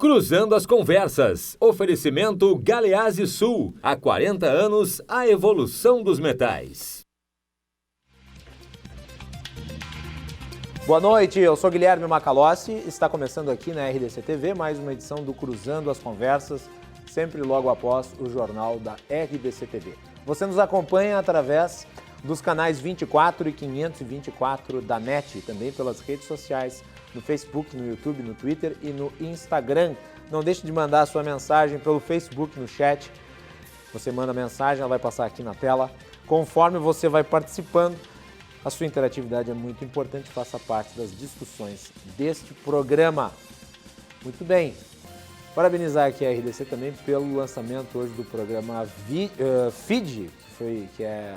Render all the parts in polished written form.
Cruzando as Conversas. Oferecimento Galeazzi Sul. Há 40 anos, a evolução dos metais. Boa noite, eu sou Guilherme Macalossi. Está começando aqui na RDC TV mais uma edição do Cruzando as Conversas, sempre logo após o jornal da RDC TV. Você nos acompanha através dos canais 24 e 524 da NET, também pelas redes sociais, no Facebook, no YouTube, no Twitter e no Instagram. Não deixe de mandar a sua mensagem pelo Facebook, no chat. Você manda a mensagem, ela vai passar aqui na tela. Conforme você vai participando, a sua interatividade é muito importante, faça parte das discussões deste programa. Muito bem. Parabenizar aqui a RDC também pelo lançamento hoje do programa Feed, que é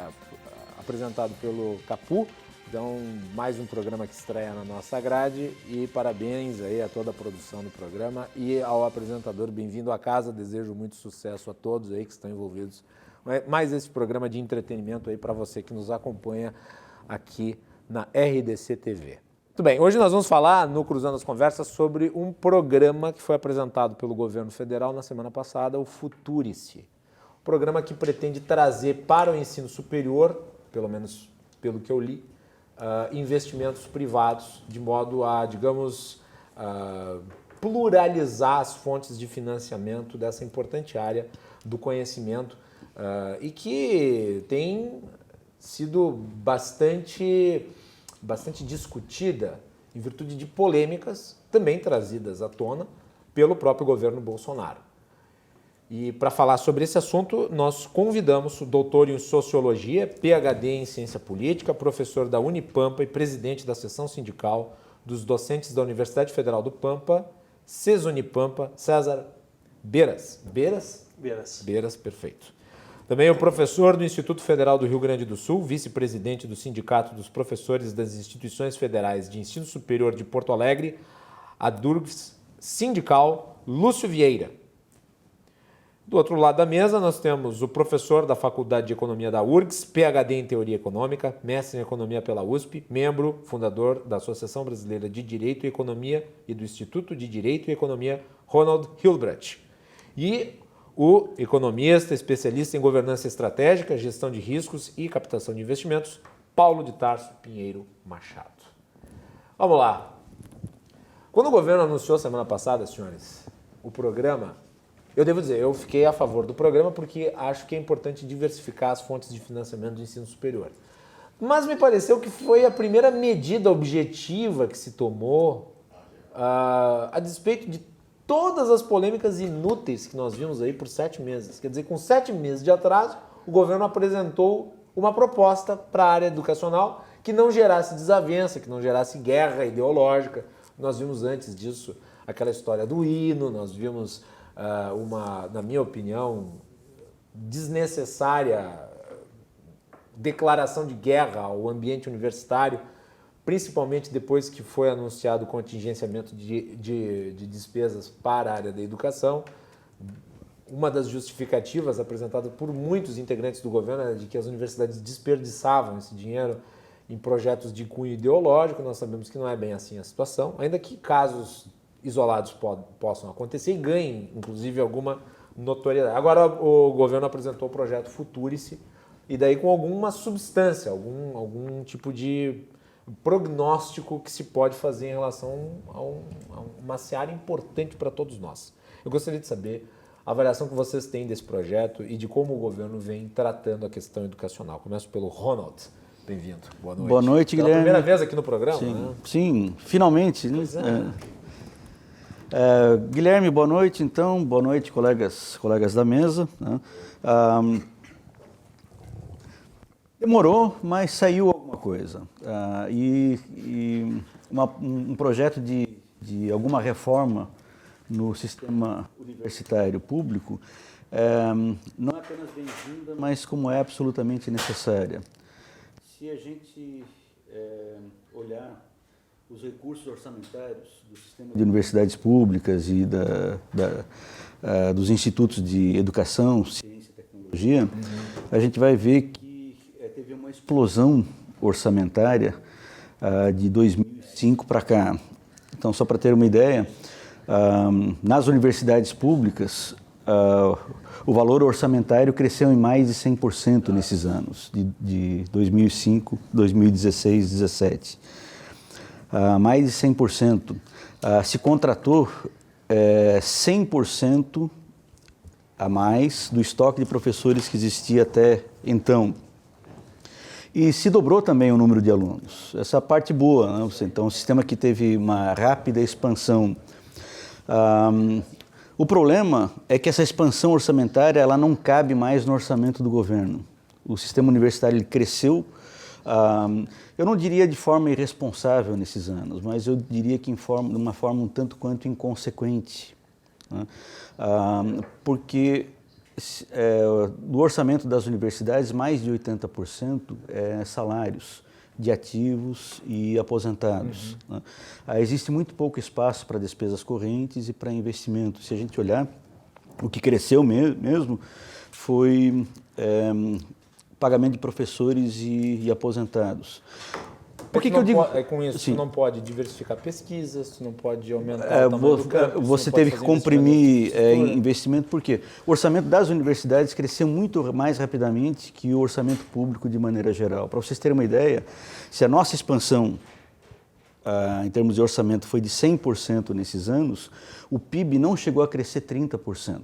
apresentado pelo Capu. Então, mais um programa que estreia na nossa grade e parabéns aí a toda a produção do programa e ao apresentador. Bem-vindo à casa, desejo muito sucesso a todos aí que estão envolvidos. Mais esse programa de entretenimento aí para você que nos acompanha aqui na RDC TV. Muito bem, hoje nós vamos falar no Cruzando as Conversas sobre um programa que foi apresentado pelo governo federal na semana passada, o Futurice. Um programa que pretende trazer para o ensino superior, pelo menos pelo que eu li, investimentos privados, de modo a, digamos, pluralizar as fontes de financiamento dessa importante área do conhecimento e que tem sido bastante discutida em virtude de polêmicas também trazidas à tona pelo próprio governo Bolsonaro. E para falar sobre esse assunto, nós convidamos o doutor em Sociologia, PhD em Ciência Política, professor da Unipampa e presidente da seção sindical dos docentes da Universidade Federal do Pampa, CESUNIPAMPA, César Beiras. Beiras? Beiras. Beiras, perfeito. Também o professor do Instituto Federal do Rio Grande do Sul, vice-presidente do Sindicato dos Professores das Instituições Federais de Ensino Superior de Porto Alegre, a DURGS Sindical, Lúcio Vieira. Do outro lado da mesa, nós temos o professor da Faculdade de Economia da URGS, PhD em Teoria Econômica, mestre em Economia pela USP, membro, fundador da Associação Brasileira de Direito e Economia e do Instituto de Direito e Economia Ronald Hilbert. E o economista, especialista em governança estratégica, gestão de riscos e captação de investimentos, Paulo de Tarso Pinheiro Machado. Vamos lá. Quando o governo anunciou semana passada, senhores, o programa, eu devo dizer, eu fiquei a favor do programa porque acho que é importante diversificar as fontes de financiamento do ensino superior. Mas me pareceu que foi a primeira medida objetiva que se tomou a despeito de todas as polêmicas inúteis que nós vimos aí por 7 meses. Quer dizer, com 7 meses de atraso, o governo apresentou uma proposta para a área educacional que não gerasse desavença, que não gerasse guerra ideológica. Nós vimos antes disso aquela história do hino, nós vimos na minha opinião, desnecessária declaração de guerra ao ambiente universitário, principalmente depois que foi anunciado o contingenciamento de despesas para a área da educação. Uma das justificativas apresentadas por muitos integrantes do governo era de que as universidades desperdiçavam esse dinheiro em projetos de cunho ideológico. Nós sabemos que não é bem assim a situação, ainda que casos isolados possam acontecer e ganhem, inclusive, alguma notoriedade. Agora o governo apresentou o projeto Futurice e daí com alguma substância, algum tipo de prognóstico que se pode fazer em relação a uma seara importante para todos nós. Eu gostaria de saber a avaliação que vocês têm desse projeto e de como o governo vem tratando a questão educacional. Começo pelo Ronald. Bem-vindo. Boa noite. Boa noite, Guilherme. Pela primeira vez aqui no programa, sim, né? Sim, finalmente. Guilherme, boa noite, então. Boa noite, colegas da mesa. Né? Demorou, mas saiu alguma coisa. Um projeto de alguma reforma no sistema universitário público não é apenas bem-vinda, mas como é absolutamente necessária. Se a gente olhar os recursos orçamentários do sistema de universidades públicas e dos institutos de educação, ciência e tecnologia, a gente vai ver que teve uma explosão orçamentária de 2005 para cá. Então, só para ter uma ideia, Nas universidades públicas, o valor orçamentário cresceu em mais de 100% nesses anos, de 2005, 2016, 2017. Mais de 100%. Se contratou 100% a mais do estoque de professores que existia até então. E se dobrou também o número de alunos. Essa é a parte boa, né? Então, um sistema que teve uma rápida expansão. O problema é que essa expansão orçamentária ela não cabe mais no orçamento do governo. O sistema universitário ele cresceu, eu não diria de forma irresponsável nesses anos, mas eu diria que de uma forma um tanto quanto inconsequente. Né? Porque do orçamento das universidades, mais de 80% é salários de ativos e aposentados. Né? Existe muito pouco espaço para despesas correntes e para investimentos. Se a gente olhar, o que cresceu mesmo foi pagamento de professores e aposentados. Por que eu digo? Com isso, sim. Tu não pode diversificar pesquisas, tu não pode aumentar o tamanho do campus, você teve que comprimir investimento, por quê? O orçamento das universidades cresceu muito mais rapidamente que o orçamento público de maneira geral. Para vocês terem uma ideia, se a nossa expansão em termos de orçamento foi de 100% nesses anos, o PIB não chegou a crescer 30%.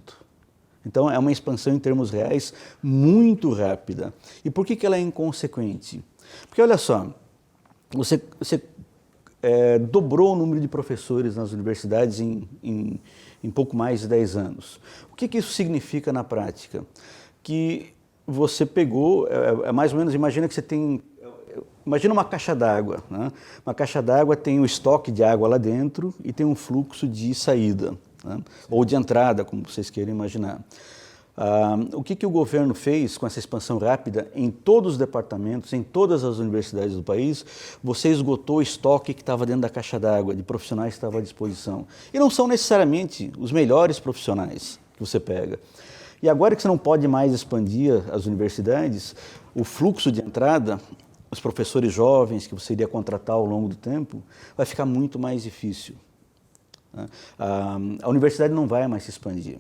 Então, é uma expansão em termos reais muito rápida. E por que ela é inconsequente? Porque, olha só, você dobrou o número de professores nas universidades em pouco mais de 10 anos. O que isso significa na prática? Que você pegou, mais ou menos, imagina que você tem... Imagina uma caixa d'água. Né? Uma caixa d'água tem o estoque de água lá dentro e tem um fluxo de saída, né? Ou de entrada, como vocês queiram imaginar. O que o governo fez com essa expansão rápida em todos os departamentos, em todas as universidades do país? Você esgotou o estoque que estava dentro da caixa d'água, de profissionais que estavam à disposição. E não são necessariamente os melhores profissionais que você pega. E agora que você não pode mais expandir as universidades, o fluxo de entrada, os professores jovens que você iria contratar ao longo do tempo, vai ficar muito mais difícil. A universidade não vai mais se expandir.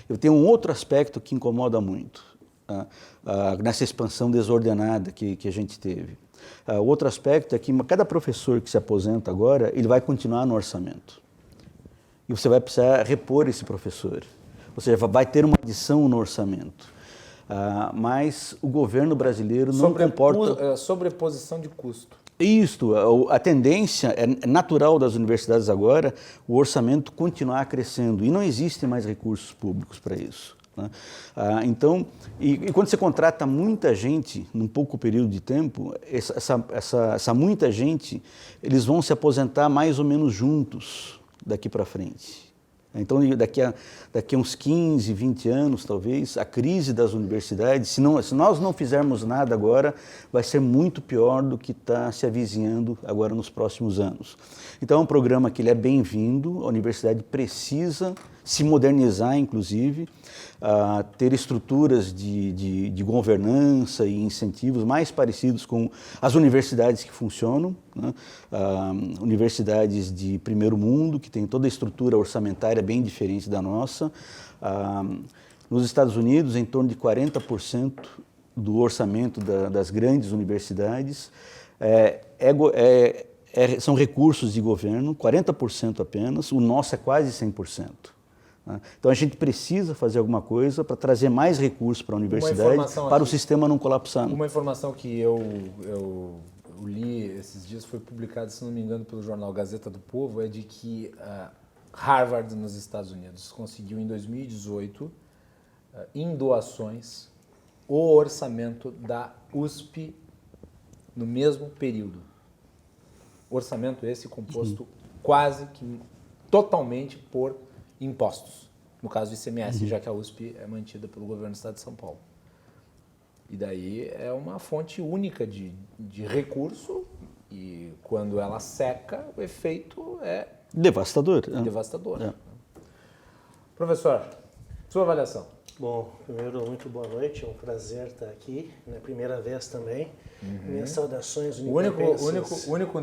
Eu tenho um outro aspecto que incomoda muito nessa expansão desordenada que a gente teve. O outro aspecto é que cada professor que se aposenta agora, ele vai continuar no orçamento. E você vai precisar repor esse professor. Ou seja, vai ter uma adição no orçamento. Mas o governo brasileiro não comporta... Sobreposição de custo. Isto, a tendência é natural das universidades agora, o orçamento continuar crescendo e não existem mais recursos públicos para isso. Né? Então, quando você contrata muita gente num pouco período de tempo, essa muita gente, eles vão se aposentar mais ou menos juntos daqui para frente. Então, daqui a uns 15, 20 anos, talvez, a crise das universidades, se nós não fizermos nada agora, vai ser muito pior do que está se avizinhando agora nos próximos anos. Então, é um programa que ele é bem-vindo, a universidade precisa se modernizar, inclusive, ter estruturas de governança e incentivos mais parecidos com as universidades que funcionam, né? Universidades de primeiro mundo, que têm toda a estrutura orçamentária bem diferente da nossa. Nos Estados Unidos, em torno de 40% do orçamento das grandes universidades são recursos de governo, 40% apenas, o nosso é quase 100%. Então a gente precisa fazer alguma coisa para trazer mais recursos para a universidade, para o sistema não colapsar. Uma informação que eu li esses dias, foi publicada, se não me engano, pelo jornal Gazeta do Povo, é de que Harvard, nos Estados Unidos, conseguiu em 2018, em doações, o orçamento da USP no mesmo período. Orçamento esse composto quase que totalmente por impostos, no caso do ICMS, já que a USP é mantida pelo governo do estado de São Paulo. E daí é uma fonte única de recurso e quando ela seca, o efeito é... devastador. Devastador. É. Professor, sua avaliação. Bom, primeiro, muito boa noite, é um prazer estar aqui, né? Primeira vez também. Minhas saudações unipersas. O único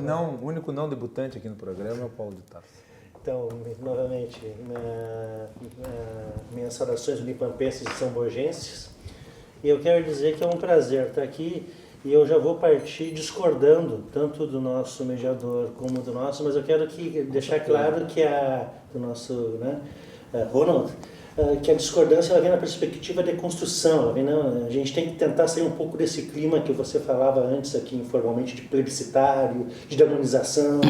não debutante aqui no programa é o Paulo de Tarso. Então, novamente, minhas saudações unipampenses e samborgenses. E eu quero dizer que é um prazer estar aqui e eu já vou partir discordando tanto do nosso mediador como do nosso, mas eu quero deixar claro que do nosso Ronald, que a discordância ela vem na perspectiva de construção, a gente tem que tentar sair um pouco desse clima que você falava antes aqui informalmente de plebiscitário, de demonização,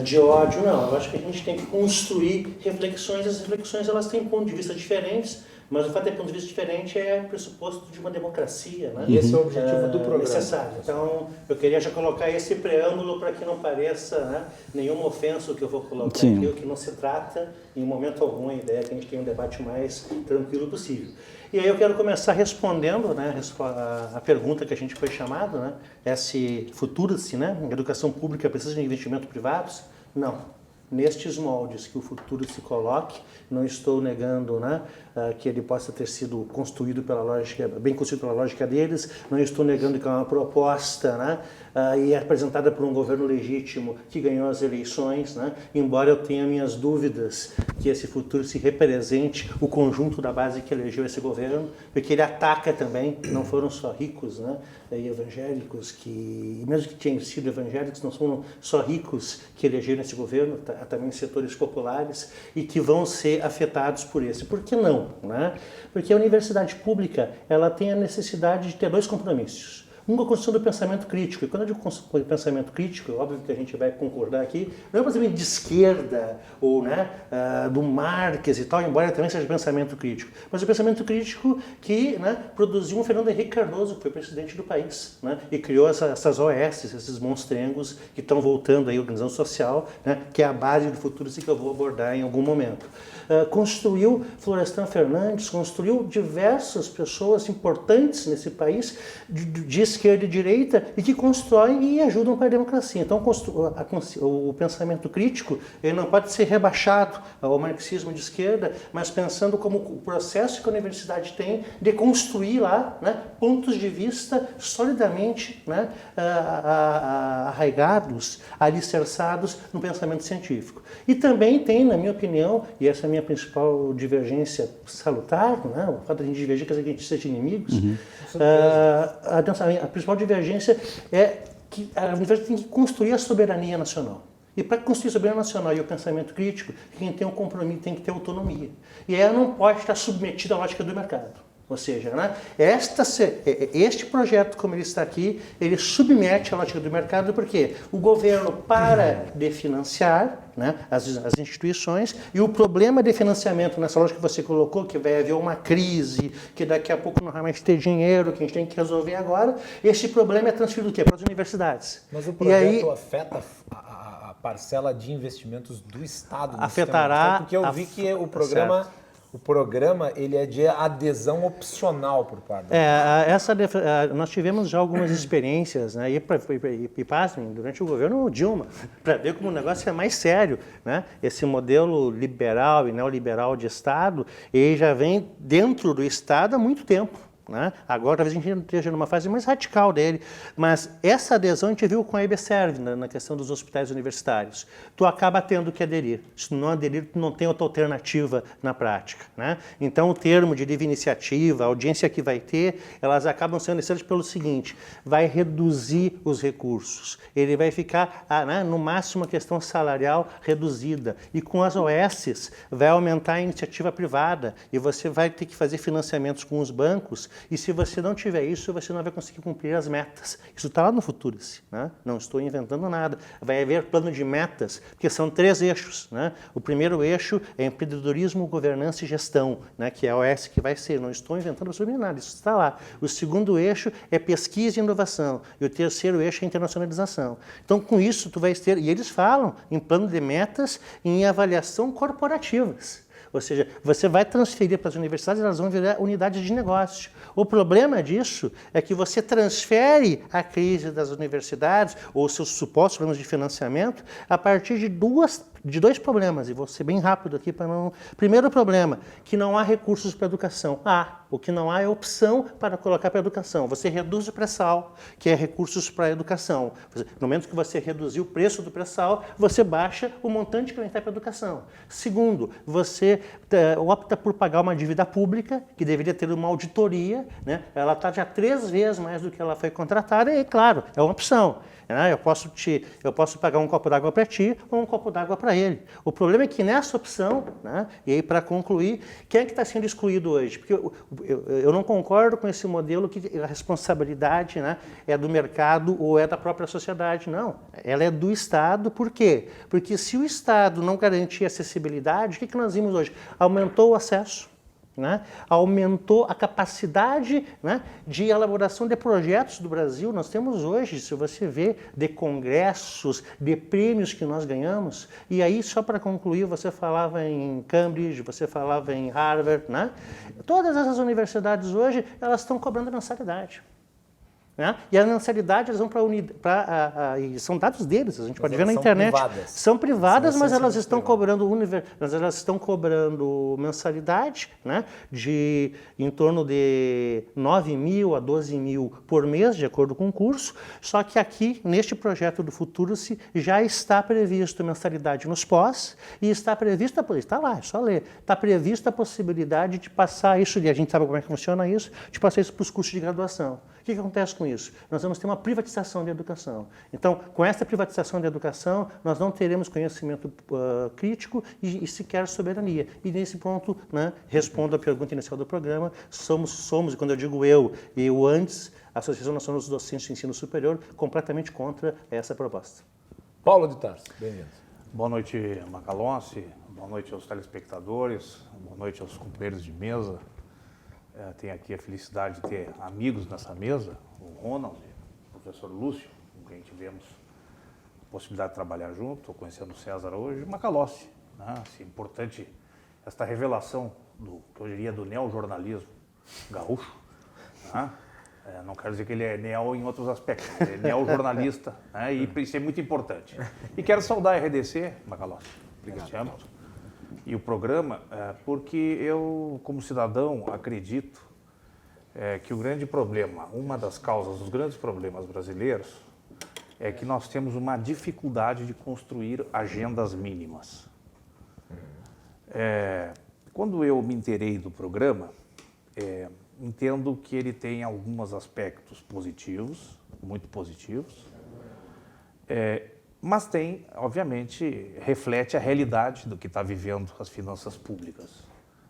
de ódio. Não, eu acho que a gente tem que construir reflexões, as reflexões elas têm pontos de vista diferentes, mas o fato de ter ponto de vista diferente é pressuposto de uma democracia, né? E esse é o objetivo do programa. Necessário. Então, eu queria já colocar esse preâmbulo para que não pareça nenhuma ofensa o que eu vou colocar aqui, o que não se trata, em momento algum, a ideia é que a gente tenha um debate mais tranquilo possível. E aí eu quero começar respondendo a pergunta que a gente foi chamado, esse futuro-se, educação pública precisa de investimento privados? Não. Nestes moldes que o futuro se coloque, não estou negando que ele possa ter sido construído bem construído pela lógica deles, não estou negando que é uma proposta e é apresentada por um governo legítimo que ganhou as eleições, embora eu tenha minhas dúvidas que esse futuro se represente o conjunto da base que elegeu esse governo, porque ele ataca também, não foram só ricos e evangélicos, que mesmo que tenham sido evangélicos, não são só ricos que elegeram esse governo, também setores populares e que vão ser afetados por esse. Por que não? Porque a universidade pública ela tem a necessidade de ter dois compromissos. Um com a construção do pensamento crítico. E quando eu digo pensamento crítico, é óbvio que a gente vai concordar aqui, não é um pensamento de esquerda ou do Marx e tal, embora também seja pensamento crítico. Mas o pensamento crítico que produziu um Fernando Henrique Cardoso, que foi presidente do país, e criou essas OS, esses monstrengos que estão voltando aí à organização social, que é a base do futuro que eu vou abordar em algum momento. Construiu Florestan Fernandes, construiu diversas pessoas importantes nesse país, de esquerda e direita, e que constroem e ajudam para a democracia. Então, o pensamento crítico ele não pode ser rebaixado ao marxismo de esquerda, mas pensando como o processo que a universidade tem de construir lá pontos de vista solidamente arraigados, alicerçados no pensamento científico. E também tem, na minha opinião, e essa é a minha principal divergência salutar, o fato de a gente divergir quer dizer que a gente seja inimigos, a principal divergência é que a universidade tem que construir a soberania nacional. E para construir a soberania nacional e o pensamento crítico, quem tem um compromisso tem que ter autonomia. E ela não pode estar submetida à lógica do mercado. Ou seja, este projeto, como ele está aqui, ele submete a lógica do mercado, porque o governo para de financiar as instituições, e o problema de financiamento nessa lógica que você colocou, que vai haver uma crise, que daqui a pouco não vai mais ter dinheiro, que a gente tem que resolver agora, esse problema é transferido do quê? Para as universidades. Mas o projeto afeta a parcela de investimentos do Estado? Afetará. Porque eu vi que o programa ele é de adesão opcional por parte do nós tivemos já algumas experiências, e pasmem, durante o governo Dilma, para ver como o negócio é mais sério. Esse modelo liberal e neoliberal de Estado, ele já vem dentro do Estado há muito tempo. Agora talvez a gente esteja numa fase mais radical dele, mas essa adesão a gente viu com a EBSERV na questão dos hospitais universitários. Tu acaba tendo que aderir. Se tu não aderir, tu não tem outra alternativa na prática. Então o termo de livre iniciativa, a audiência que vai ter, elas acabam sendo necessárias pelo seguinte: vai reduzir os recursos. Ele vai ficar, no máximo, a questão salarial reduzida. E com as OSs vai aumentar a iniciativa privada e você vai ter que fazer financiamentos com os bancos. E se você não tiver isso, você não vai conseguir cumprir as metas. Isso está lá no Futuro-se, não estou inventando nada. Vai haver plano de metas, porque são 3 eixos. O primeiro eixo é empreendedorismo, governança e gestão, que é a OS que vai ser. Não estou inventando absolutamente nada, isso está lá. O segundo eixo é pesquisa e inovação. E o terceiro eixo é internacionalização. Então, com isso, tu vais ter... E eles falam em plano de metas e em avaliação corporativas. Ou seja, você vai transferir para as universidades e elas vão virar unidades de negócio. O problema disso é que você transfere a crise das universidades ou seus supostos problemas de financiamento a partir de 2 de 2 problemas, e vou ser bem rápido aqui para não... Primeiro problema, que não há recursos para a educação. O que não há é opção para colocar para a educação. Você reduz o pré-sal, que é recursos para a educação. No momento que você reduzir o preço do pré-sal, você baixa o montante que vai entrar para a educação. Segundo, você opta por pagar uma dívida pública, que deveria ter uma auditoria, né? Ela está já 3 vezes mais do que ela foi contratada, e claro, é uma opção. Eu posso pagar um copo d'água para ti ou um copo d'água para ele. O problema é que nessa opção, né, e aí para concluir, quem é que está sendo excluído hoje? Porque eu não concordo com esse modelo que a responsabilidade, né, é do mercado ou é da própria sociedade. Não, ela é do Estado. Por quê? Porque se o Estado não garantir acessibilidade, o que nós vimos hoje? Aumentou o acesso. Né? Aumentou a capacidade, né, de elaboração de projetos do Brasil. Nós temos hoje, se você vê, de congressos, de prêmios que nós ganhamos, e aí, só para concluir, você falava em Cambridge, você falava em Harvard, né? Todas essas universidades hoje, elas estão cobrando mensalidade. Né? E a mensalidade, eles vão para são dados deles, a gente pode ver na internet. São privadas, mas elas estão cobrando mensalidade, né, de em torno de 9 mil a 12 mil por mês, de acordo com o curso. Só que aqui, neste projeto do Futuro-se, já está previsto mensalidade nos pós, e está prevista, está lá, é só ler, está prevista a possibilidade de passar isso, e a gente sabe como é que funciona isso, de passar isso para os cursos de graduação. O que acontece com isso? Nós vamos ter uma privatização da educação. Então, com essa privatização da educação, nós não teremos conhecimento crítico e sequer soberania. E nesse ponto, né, respondo à pergunta inicial do programa, somos, e quando eu digo eu antes, a Associação Nacional dos Docentes de Ensino Superior, completamente contra essa proposta. Paulo de Tarso, bem-vindo. Boa noite, Macalossi. Boa noite aos telespectadores. Boa noite aos companheiros de mesa. Tenho aqui a felicidade de ter amigos nessa mesa, o Ronald, o professor Lúcio, com quem tivemos a possibilidade de trabalhar junto. Estou conhecendo o César hoje, e o Macalossi. Né? Assim, importante esta revelação que eu diria do neojornalismo gaúcho. Né? Não quero dizer que ele é neo em outros aspectos, ele é neojornalista, né? E isso é muito importante. E quero saudar a RDC, Macalossi. Obrigado. E o programa, porque eu, como cidadão, acredito que o grande problema, uma das causas dos grandes problemas brasileiros, é que nós temos uma dificuldade de construir agendas mínimas. Quando eu me inteirei do programa, entendo que ele tem alguns aspectos positivos, muito positivos, mas tem, obviamente, reflete a realidade do que está vivendo as finanças públicas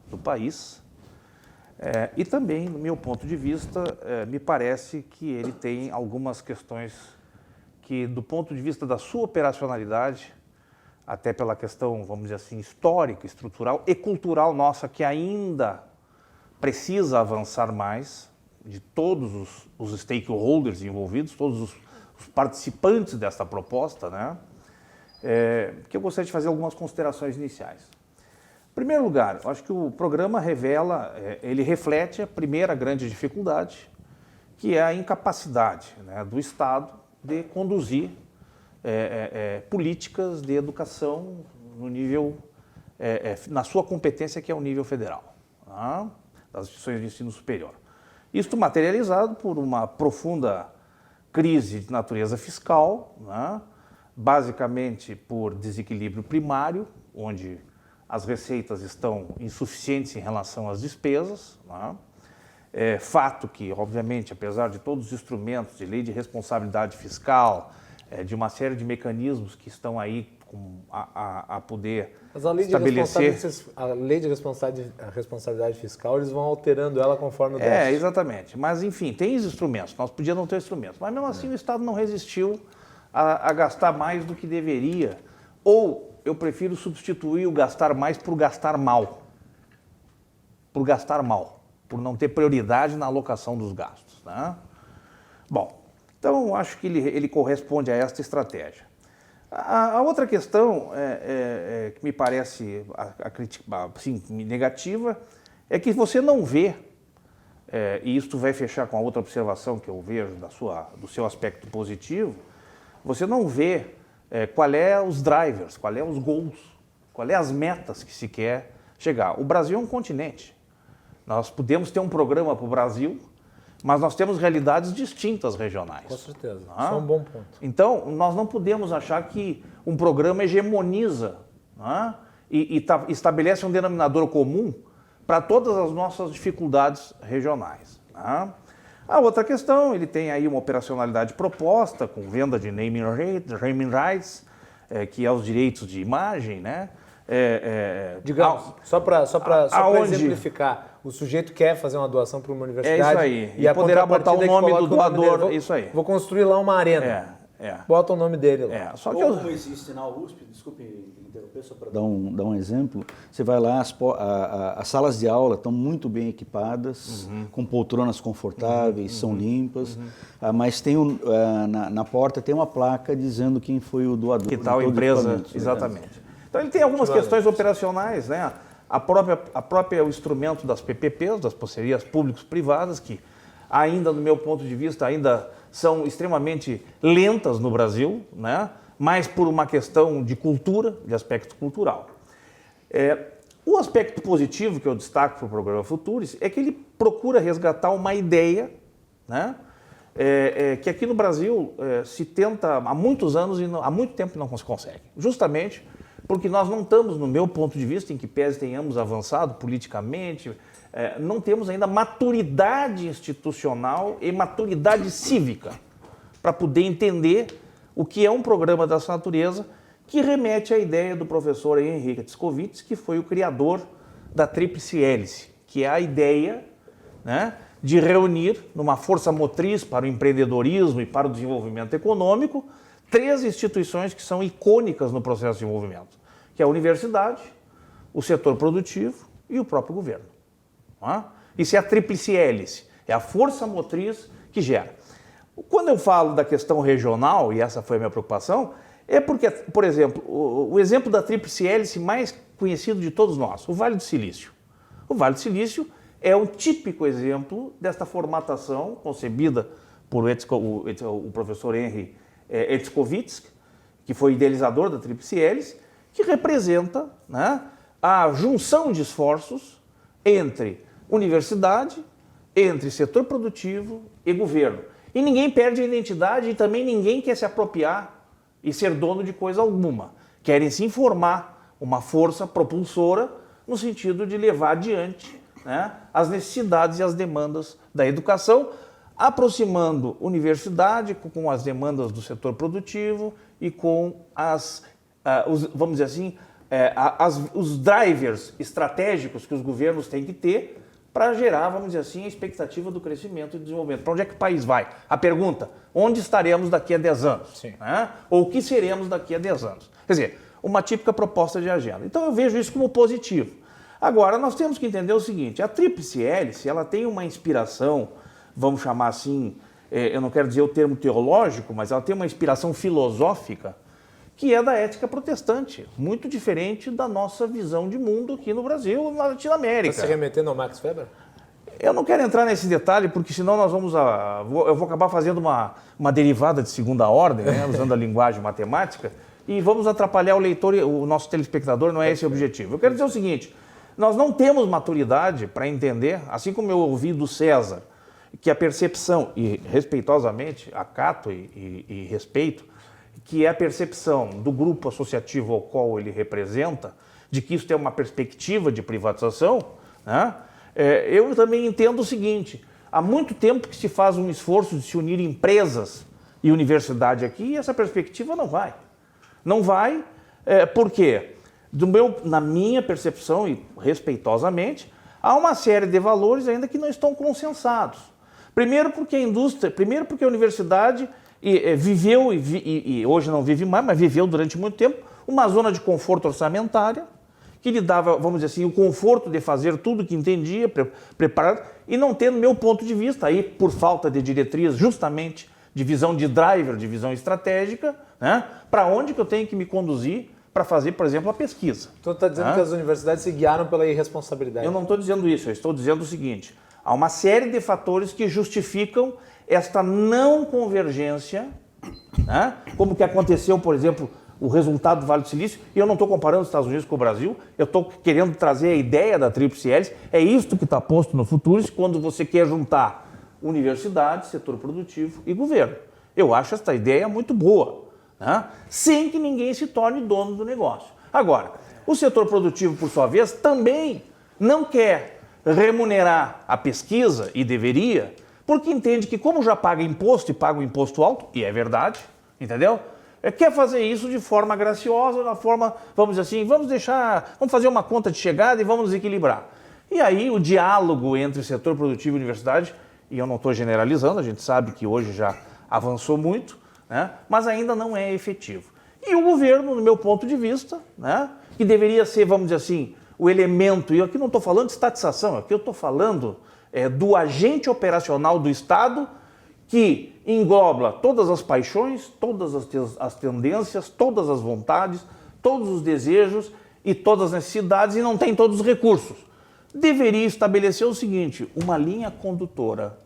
do país. E também, no meu ponto de vista, me parece que ele tem algumas questões que, do ponto de vista da sua operacionalidade, até pela questão, vamos dizer assim, histórica, estrutural e cultural nossa, que ainda precisa avançar mais, de todos os stakeholders envolvidos, todos os participantes dessa proposta, né? Que eu gostaria de fazer algumas considerações iniciais. Em primeiro lugar, eu acho que o programa revela, ele reflete a primeira grande dificuldade, que é a incapacidade, né, do Estado de conduzir políticas de educação no nível, na sua competência, que é o nível federal, tá? Das instituições de ensino superior. Isto materializado por uma profunda crise de natureza fiscal, né? Basicamente por desequilíbrio primário, onde as receitas estão insuficientes em relação às despesas, né? Fato que, obviamente, apesar de todos os instrumentos de lei de responsabilidade fiscal, de uma série de mecanismos que estão aí a poder mas a lei estabelecer... A lei de responsabilidade fiscal, eles vão alterando ela conforme o déficit. Exatamente. Mas, enfim, tem os instrumentos. Nós podíamos não ter instrumentos. Mas, mesmo assim, o Estado não resistiu a gastar mais do que deveria. Ou, eu prefiro substituir o gastar mais por gastar mal. Por gastar mal. Por não ter prioridade na alocação dos gastos, né? Bom, então, acho que ele corresponde a esta estratégia. A outra questão que me parece assim, negativa é que você não vê, e isto vai fechar com a outra observação que eu vejo do seu aspecto positivo, você não vê qual é os drivers, qual é os goals, qual é as metas que se quer chegar. O Brasil é um continente. Nós podemos ter um programa para o Brasil, mas nós temos realidades distintas regionais. Com certeza, isso é um bom ponto. Então, nós não podemos achar que um programa hegemoniza e estabelece um denominador comum para todas as nossas dificuldades regionais. A outra questão, ele tem aí uma operacionalidade proposta com venda de naming rights, que é os direitos de imagem, né? Digamos, só para exemplificar, o sujeito quer fazer uma doação para uma universidade. É isso aí. E poderá botar o nome do doador. Isso aí. Vou construir lá uma arena. Bota o nome dele lá. Só que como existe na USP, desculpe interromper, só para dar um exemplo, você vai lá, as salas de aula estão muito bem equipadas, com poltronas confortáveis, são limpas, mas tem na porta tem uma placa dizendo quem foi o doador. Que tal empresa, exatamente. Então ele tem algumas questões operacionais, né? O próprio instrumento das PPPs, das parcerias públicos-privadas, que ainda, no meu ponto de vista, ainda são extremamente lentas no Brasil, né? Mas por uma questão de cultura, de aspecto cultural. O aspecto positivo que eu destaco para o programa Futuris é que ele procura resgatar uma ideia, né? Que aqui no Brasil se tenta há muitos anos e há muito tempo não se consegue. Justamente porque nós não estamos, no meu ponto de vista, em que pese tenhamos avançado politicamente, não temos ainda maturidade institucional e maturidade cívica para poder entender o que é um programa dessa natureza, que remete à ideia do professor Henrique Etzkovitz, que foi o criador da Tríplice Hélice, que é a ideia, né, de reunir numa força motriz para o empreendedorismo e para o desenvolvimento econômico 3 instituições que são icônicas no processo de desenvolvimento, que é a universidade, o setor produtivo e o próprio governo. Isso é a Tríplice Hélice, é a força motriz que gera. Quando eu falo da questão regional, e essa foi a minha preocupação, é porque, por exemplo, o exemplo da Tríplice Hélice mais conhecido de todos nós, o Vale do Silício. O Vale do Silício é um típico exemplo desta formatação concebida por o professor Henry Etzkovitz, que foi idealizador da Tríplice Hélice, que representa, né, a junção de esforços entre universidade, entre setor produtivo e governo. E ninguém perde a identidade e também ninguém quer se apropriar e ser dono de coisa alguma. Querem se informar uma força propulsora no sentido de levar adiante, né, as necessidades e as demandas da educação, aproximando universidade com as demandas do setor produtivo e com vamos dizer assim, os drivers estratégicos que os governos têm que ter para gerar, vamos dizer assim, a expectativa do crescimento e desenvolvimento. Para onde é que o país vai? A pergunta, onde estaremos daqui a 10 anos? Né? Ou o que seremos daqui a 10 anos? Quer dizer, uma típica proposta de agenda. Então eu vejo isso como positivo. Agora, nós temos que entender o seguinte, a Tríplice Hélice, ela tem uma inspiração, vamos chamar assim, eu não quero dizer o termo teológico, mas ela tem uma inspiração filosófica, que é da ética protestante, muito diferente da nossa visão de mundo aqui no Brasil e na Latinoamérica. Está se remetendo ao Max Weber? Eu não quero entrar nesse detalhe, porque senão eu vou acabar fazendo uma derivada de segunda ordem, né, usando a linguagem matemática, e vamos atrapalhar o leitor e o nosso telespectador, não é esse o objetivo. Eu quero dizer o seguinte, nós não temos maturidade para entender, assim como eu ouvi do César, que a percepção, e respeitosamente acato e respeito, que é a percepção do grupo associativo ao qual ele representa, de que isso tem uma perspectiva de privatização, né? Eu também entendo o seguinte, há muito tempo que se faz um esforço de se unir empresas e universidade aqui, e essa perspectiva não vai. Não vai, por quê? Na minha percepção, e respeitosamente, há uma série de valores ainda que não estão consensados. Primeiro porque a universidade viveu, e hoje não vive mais, mas viveu durante muito tempo, uma zona de conforto orçamentária, que lhe dava, vamos dizer assim, o conforto de fazer tudo que entendia, preparado, e não ter, no meu ponto de vista, aí por falta de diretriz, justamente, de visão de driver, de visão estratégica, né, para onde que eu tenho que me conduzir para fazer, por exemplo, a pesquisa. Então está dizendo que as universidades se guiaram pela irresponsabilidade. Eu não estou dizendo isso, eu estou dizendo o seguinte, há uma série de fatores que justificam esta não convergência, né? Como que aconteceu, por exemplo, o resultado do Vale do Silício, e eu não estou comparando os Estados Unidos com o Brasil, eu estou querendo trazer a ideia da tríplice hélice, é isto que está posto no Futuris quando você quer juntar universidade, setor produtivo e governo. Eu acho essa ideia muito boa, né? Sem que ninguém se torne dono do negócio. Agora, o setor produtivo, por sua vez, também não quer remunerar a pesquisa, e deveria, porque entende que como já paga imposto e paga um imposto alto, e é verdade, entendeu? Quer fazer isso de forma graciosa, da forma, vamos dizer assim, vamos fazer uma conta de chegada e vamos nos equilibrar. E aí o diálogo entre setor produtivo e universidade, e eu não estou generalizando, a gente sabe que hoje já avançou muito, né, mas ainda não é efetivo. E o governo, no meu ponto de vista, né, que deveria ser, vamos dizer assim, o elemento, e eu aqui não estou falando de estatização, aqui eu estou falando do agente operacional do Estado que engloba todas as paixões, todas as tendências, todas as vontades, todos os desejos e todas as necessidades e não tem todos os recursos. Deveria estabelecer o seguinte, uma linha condutora,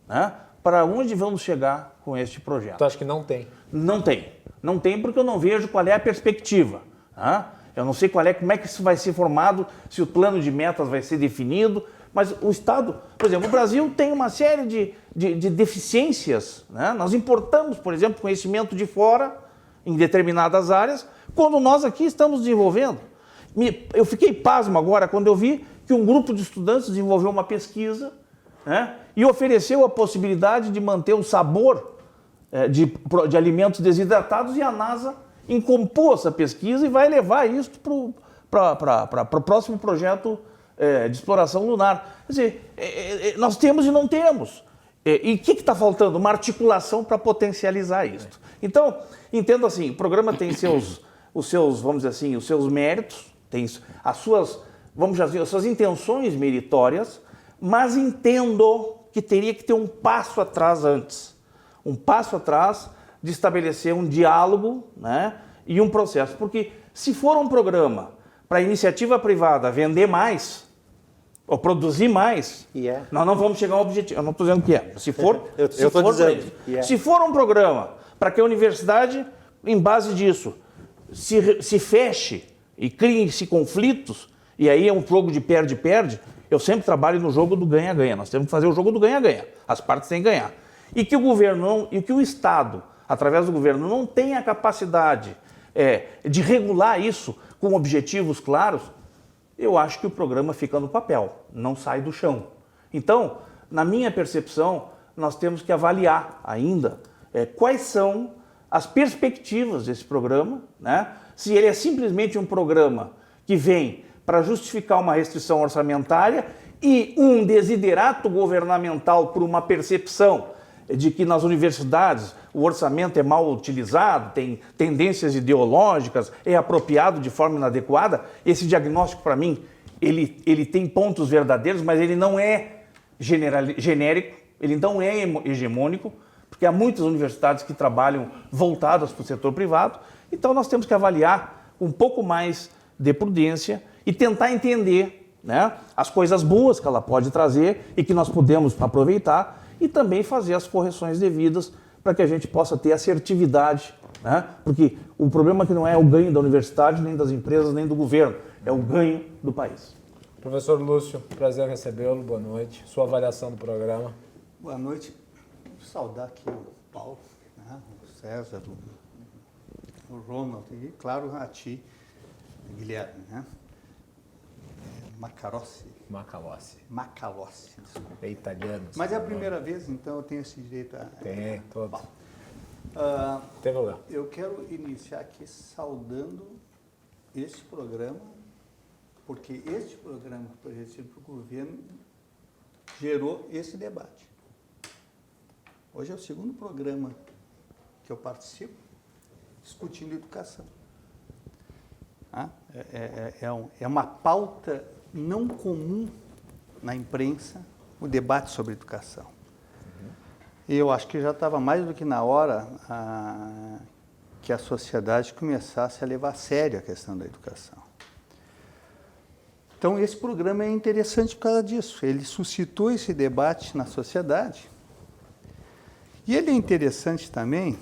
né, para onde vamos chegar com este projeto. Tu acha que não tem? Não tem. Não tem porque eu não vejo qual é a perspectiva. Né? Eu não sei como é que isso vai ser formado, se o plano de metas vai ser definido, mas o Estado, por exemplo, o Brasil tem uma série de deficiências, né? Nós importamos, por exemplo, conhecimento de fora, em determinadas áreas, quando nós aqui estamos desenvolvendo. Eu fiquei pasmo agora quando eu vi que um grupo de estudantes desenvolveu uma pesquisa, né? E ofereceu a possibilidade de manter o sabor de alimentos desidratados, e a NASA incompôs essa pesquisa e vai levar isso para o próximo projeto de exploração lunar. Quer dizer, nós temos e não temos. E o que está faltando? Uma articulação para potencializar isso. Então, entendo assim, o programa tem os seus, vamos dizer assim, os seus méritos, tem as suas, vamos dizer, as suas intenções meritórias, mas entendo que teria que ter um passo atrás antes. Um passo atrás de estabelecer um diálogo, né, e um processo. Porque se for um programa para a iniciativa privada vender mais, ou produzir mais, nós não vamos chegar ao objetivo. Eu não estou dizendo que é. Se for, se for um programa para que a universidade, em base disso, se feche e criem-se conflitos, e aí é um jogo de perde-perde, eu sempre trabalho no jogo do ganha-ganha. Nós temos que fazer o jogo do ganha-ganha. As partes têm que ganhar. E que o governo e que o Estado, através do governo, não tenha a capacidade de regular isso com objetivos claros, eu acho que o programa fica no papel, não sai do chão. Então, na minha percepção, nós temos que avaliar ainda quais são as perspectivas desse programa, né? Se ele é simplesmente um programa que vem para justificar uma restrição orçamentária e um desiderato governamental por uma percepção de que nas universidades o orçamento é mal utilizado, tem tendências ideológicas, é apropriado de forma inadequada. Esse diagnóstico, para mim, ele tem pontos verdadeiros, mas ele não é genérico, ele não é hegemônico, porque há muitas universidades que trabalham voltadas para o setor privado. Então nós temos que avaliar um pouco mais de prudência e tentar entender, né, as coisas boas que ela pode trazer e que nós podemos aproveitar, e também fazer as correções devidas para que a gente possa ter assertividade, né? Porque o problema aqui não é o ganho da universidade, nem das empresas, nem do governo, é o ganho do país. Professor Lúcio, prazer recebê-lo, boa noite. Sua avaliação do programa. Boa noite. Vou saudar aqui o Paulo, né? O César, o Ronald e, claro, a ti, Guilherme, né? Macalossi, desculpa. É italiano. Mas é a primeira vez, então eu tenho esse direito a... Tem, todos. Tem problema. Eu quero iniciar aqui saudando este programa, porque este programa oferecido para o governo gerou esse debate. Hoje é o segundo programa que eu participo discutindo educação. É uma pauta não comum na imprensa, o debate sobre educação. E eu acho que já estava mais do que na hora que a sociedade começasse a levar a sério a questão da educação. Então, esse programa é interessante por causa disso. Ele suscitou esse debate na sociedade. E ele é interessante também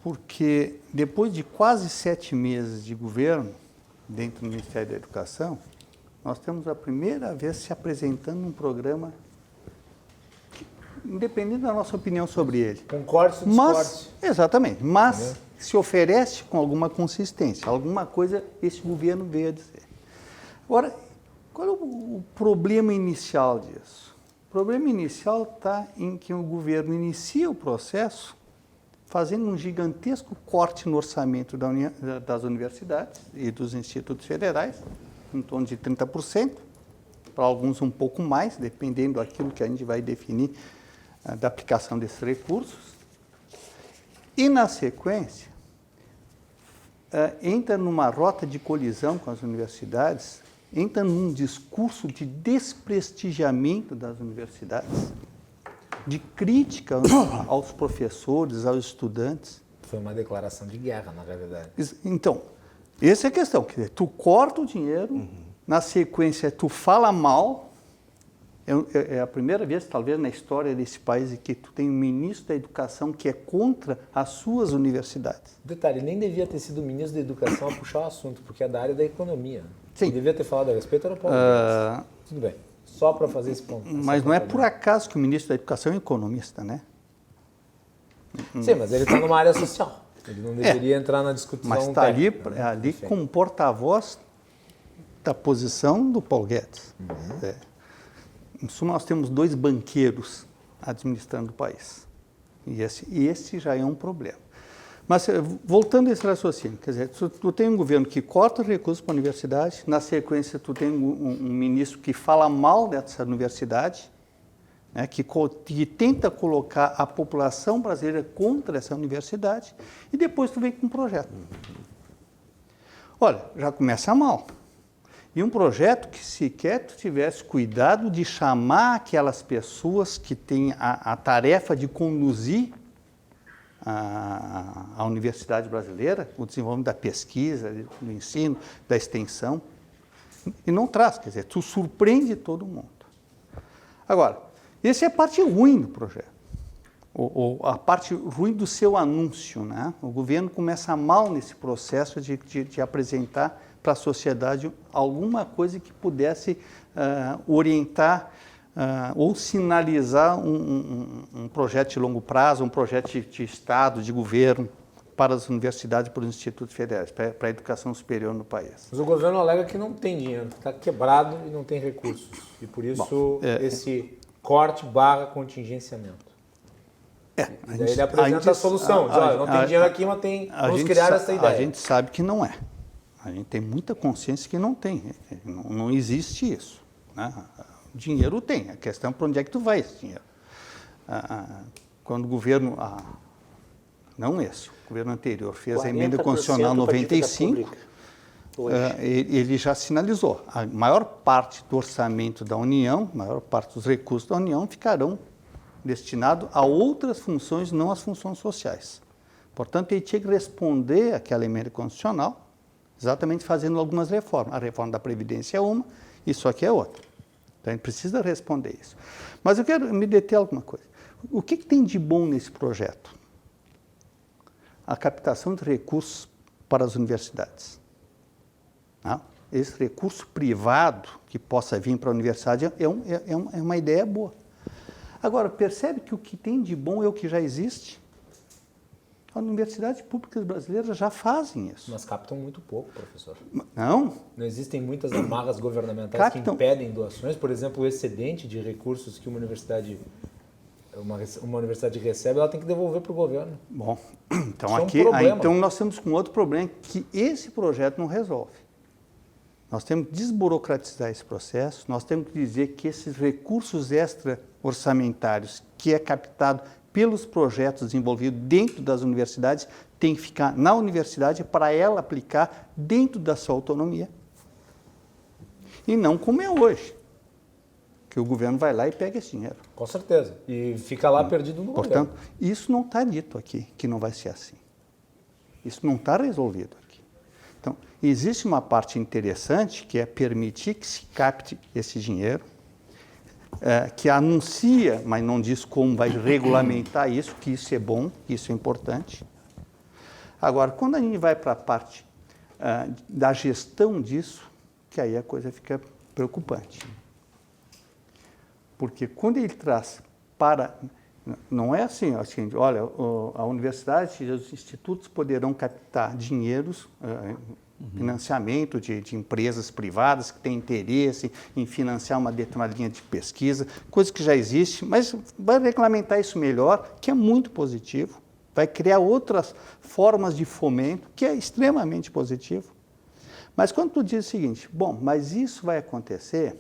porque depois de quase 7 meses de governo, dentro do Ministério da Educação, nós temos a primeira vez se apresentando um programa, independente da nossa opinião sobre ele. Concorde ou discorde? Exatamente, mas se oferece com alguma consistência, alguma coisa esse governo veio a dizer. Agora, qual é o problema inicial disso? O problema inicial está em que o governo inicia o processo fazendo um gigantesco corte no orçamento das universidades e dos institutos federais, em torno de 30%, para alguns um pouco mais, dependendo daquilo que a gente vai definir da aplicação desses recursos. E, na sequência, entra numa rota de colisão com as universidades, entra num discurso de desprestigiamento das universidades, de crítica aos professores, aos estudantes. Foi uma declaração de guerra, na realidade. Então, essa é a questão. Quer dizer, tu corta o dinheiro, na sequência tu fala mal. É a primeira vez, talvez, na história desse país em que tu tem um ministro da Educação que é contra as suas universidades. Detalhe, nem devia ter sido o ministro da Educação a puxar o assunto, porque é da área da economia. Sim. Quem devia ter falado a respeito era o Paulo Guedes. Tudo bem, só para fazer esse ponto. Mas não é por acaso que o ministro da Educação é economista, né? Sim, mas ele está numa área social. Ele não deveria entrar na discussão mas está técnica, ali como porta-voz da posição do Paulo Guedes. Em suma, nós temos 2 banqueiros administrando o país. E esse já é um problema. Mas, voltando a esse raciocínio, quer dizer, tu tem um governo que corta recursos para a universidade, na sequência tu tem um ministro que fala mal dessa universidade, né, que tenta colocar a população brasileira contra essa universidade, e depois tu vem com um projeto. Olha, já começa mal. E um projeto que sequer tu tivesse cuidado de chamar aquelas pessoas que têm a tarefa de conduzir a universidade brasileira, o desenvolvimento da pesquisa, do ensino, da extensão, e não traz, quer dizer, tu surpreende todo mundo. Agora, essa é a parte ruim do projeto, ou a parte ruim do seu anúncio, né? O governo começa mal nesse processo de apresentar para a sociedade alguma coisa que pudesse orientar ou sinalizar um projeto de longo prazo, um projeto de Estado, de governo, para as universidades e para os institutos federais, para a educação superior no país. Mas o governo alega que não tem dinheiro, que está quebrado e não tem recursos. E por isso esse corte / contingenciamento. E daí ele apresenta a solução. Diz, olha, não tem dinheiro aqui, mas vamos criar essa ideia. A gente sabe que não é. A gente tem muita consciência que não tem. Não existe isso. Né? Dinheiro tem. A questão é para onde é que tu vai esse dinheiro. Quando o governo... não esse. O governo anterior fez a emenda constitucional 95, ele já sinalizou. A maior parte do orçamento da União, a maior parte dos recursos da União ficarão destinados a outras funções, não às funções sociais. Portanto, ele tinha que responder àquela emenda constitucional, exatamente fazendo algumas reformas. A reforma da Previdência é uma, isso aqui é outra. Então, a gente precisa responder isso. Mas eu quero me deter em alguma coisa. O que tem de bom nesse projeto? A captação de recursos para as universidades. Esse recurso privado que possa vir para a universidade é uma ideia boa. Agora, percebe que o que tem de bom é o que já existe? As universidades públicas brasileiras já fazem isso. Mas captam muito pouco, professor. Não. Não existem muitas amarras governamentais que impedem doações. Por exemplo, o excedente de recursos que uma universidade recebe, ela tem que devolver para o governo. Bom, então então nós temos um outro problema que esse projeto não resolve. Nós temos que desburocratizar esse processo, nós temos que dizer que esses recursos extra-orçamentários que é captado pelos projetos desenvolvidos dentro das universidades tem que ficar na universidade para ela aplicar dentro da sua autonomia. E não como é hoje, que o governo vai lá e pega esse dinheiro. Com certeza. E fica lá perdido no governo. Portanto, isso não está dito aqui, que não vai ser assim. Isso não está resolvido aqui. Então, existe uma parte interessante que é permitir que se capte esse dinheiro, que anuncia, mas não diz como vai regulamentar isso, que isso é bom, que isso é importante. Agora, quando a gente vai para a parte da gestão disso, que aí a coisa fica preocupante. Porque quando ele traz para... Não é assim, olha, a universidade e os institutos poderão captar dinheiros, financiamento de empresas privadas que têm interesse em financiar uma determinada linha de pesquisa, coisa que já existe, mas vai regulamentar isso melhor, que é muito positivo, vai criar outras formas de fomento, que é extremamente positivo. Mas quando tu diz o seguinte, bom, mas isso vai acontecer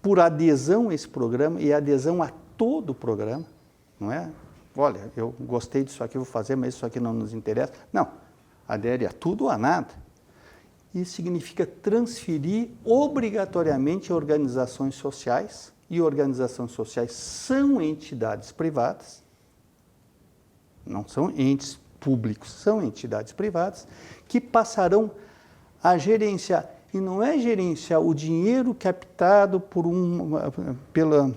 por adesão a esse programa e adesão a todo o programa, não é? Olha, eu gostei disso aqui, vou fazer, mas isso aqui não nos interessa. Não, adere a tudo ou a nada. Isso significa transferir obrigatoriamente a organizações sociais, e organizações sociais são entidades privadas, não são entes públicos, são entidades privadas, que passarão a gerenciar. E não é gerenciar o dinheiro captado pela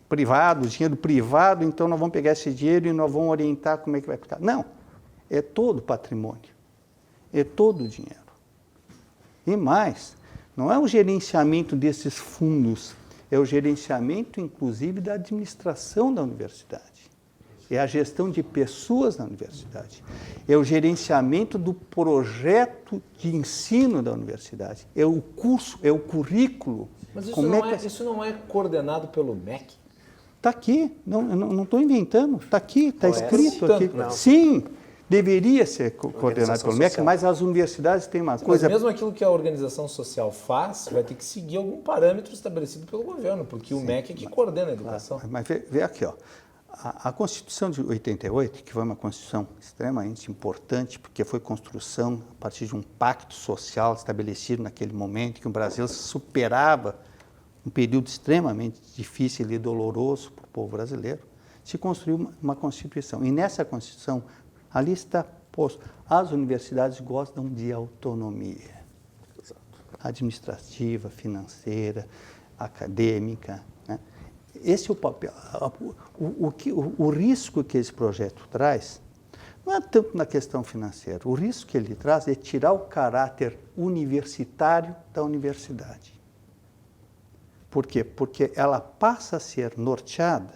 privado, dinheiro privado, então nós vamos pegar esse dinheiro e nós vamos orientar como é que vai ficar. Não, é todo o patrimônio, é todo o dinheiro. E mais, não é o gerenciamento desses fundos, é o gerenciamento, inclusive, da administração da universidade. É a gestão de pessoas na universidade. É o gerenciamento do projeto de ensino da universidade. É o curso, é o currículo. Mas isso não é coordenado pelo MEC? Está aqui, não estou inventando, está aqui, está escrito aqui. Não. Sim, deveria ser coordenado pelo MEC, mas as universidades têm uma coisa... Mas mesmo aquilo que a organização social faz, vai ter que seguir algum parâmetro estabelecido pelo governo, porque o MEC é que coordena a educação. Mas vê aqui, ó. A Constituição de 88, que foi uma Constituição extremamente importante, porque foi construção a partir de um pacto social estabelecido naquele momento, que o Brasil superava um período extremamente difícil e doloroso para o povo brasileiro, se construiu uma Constituição. E nessa Constituição, ali está posto, as universidades gostam de autonomia administrativa, financeira, acadêmica, né? Esse é o papel. O risco que esse projeto traz não é tanto na questão financeira. O risco que ele traz é tirar o caráter universitário da universidade. Por quê? Porque ela passa a ser norteada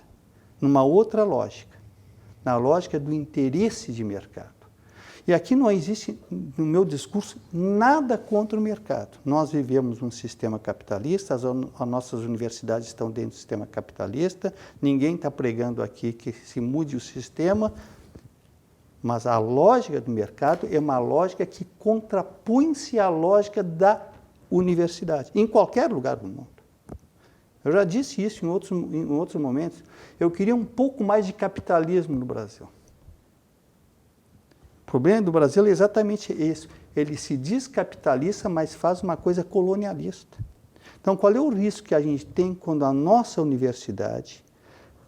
numa outra lógica, na lógica do interesse de mercado. E aqui não existe, no meu discurso, nada contra o mercado. Nós vivemos um sistema capitalista, as nossas universidades estão dentro do sistema capitalista, ninguém está pregando aqui que se mude o sistema, mas a lógica do mercado é uma lógica que contrapõe-se à lógica da universidade, em qualquer lugar do mundo. Eu já disse isso em outros momentos. Eu queria um pouco mais de capitalismo no Brasil. O problema do Brasil é exatamente isso. Ele se diz capitalista, mas faz uma coisa colonialista. Então, qual é o risco que a gente tem quando a nossa universidade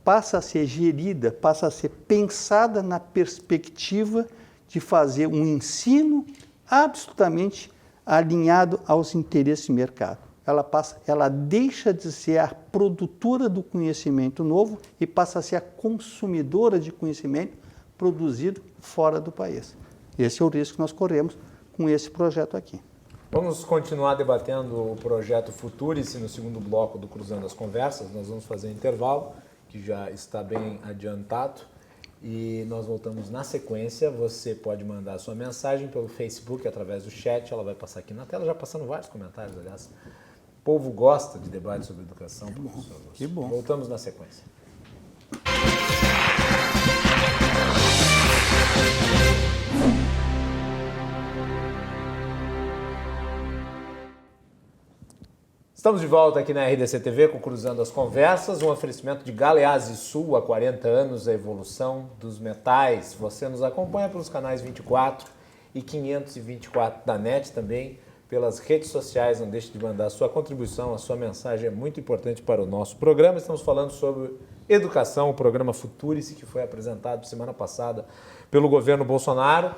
passa a ser gerida, passa a ser pensada na perspectiva de fazer um ensino absolutamente alinhado aos interesses de mercado? Ela deixa de ser a produtora do conhecimento novo e passa a ser a consumidora de conhecimento produzido fora do país. Esse é o risco que nós corremos com esse projeto aqui. Vamos continuar debatendo o projeto Futurice no segundo bloco do Cruzando as Conversas. Nós vamos fazer um intervalo, que já está bem adiantado, e nós voltamos na sequência. Você pode mandar a sua mensagem pelo Facebook, através do chat, ela vai passar aqui na tela, já passando vários comentários, aliás. O povo gosta de debate sobre educação. Que bom. Voltamos na sequência. Estamos de volta aqui na RDC TV com Cruzando as Conversas, um oferecimento de Galeazzi Sul, há 40 anos, a evolução dos metais. Você nos acompanha pelos canais 24 e 524 da NET, também pelas redes sociais. Não deixe de mandar a sua contribuição, a sua mensagem é muito importante para o nosso programa. Estamos falando sobre educação, o programa Futurice, que foi apresentado semana passada pelo governo Bolsonaro.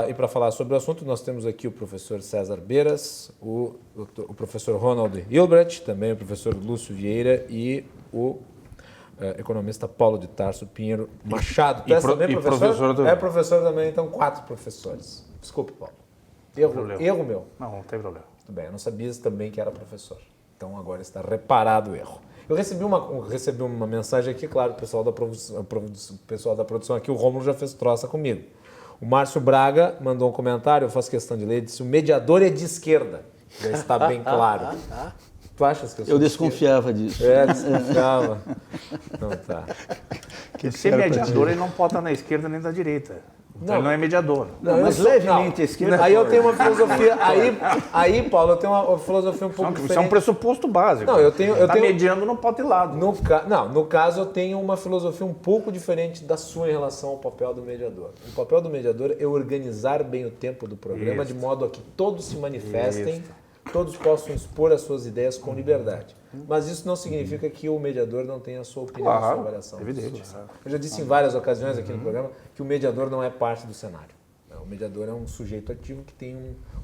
E para falar sobre o assunto, nós temos aqui o professor César Beiras, o professor Ronald Hilbrecht, também o professor Lúcio Vieira e o economista Paulo de Tarso Pinheiro Machado. Tu E és também professor também. É professor também, então 4 professores. Desculpe, Paulo. Erro meu. Não tem problema. Tudo bem, eu não sabia também que era professor. Então agora está reparado o erro. Eu recebi uma mensagem aqui, claro, o pessoal da produção aqui, o Rômulo já fez troça comigo. O Márcio Braga mandou um comentário, eu faço questão de ler, disse: o mediador é de esquerda. Já está bem claro. Tu achas que eu sou Eu desconfiava disso. Desconfiava. Então tá. Porque ser mediador, ele não pode estar na esquerda nem da direita. Então ele não é mediador. Não, mas levemente à esquerda. Aí eu tenho uma filosofia. Aí, Paulo, eu tenho uma filosofia um pouco diferente. Isso é um pressuposto básico. Não, eu tenho. mediando, não pode ir lado. No caso, eu tenho uma filosofia um pouco diferente da sua em relação ao papel do mediador. O papel do mediador é organizar bem o tempo do programa, de modo a que todos se manifestem, todos possam expor as suas ideias com liberdade. Mas isso não significa que o mediador não tenha a sua opinião, a sua avaliação. Evidente. Eu já disse em várias ocasiões aqui no programa que o mediador não é parte do cenário. O mediador é um sujeito ativo que tem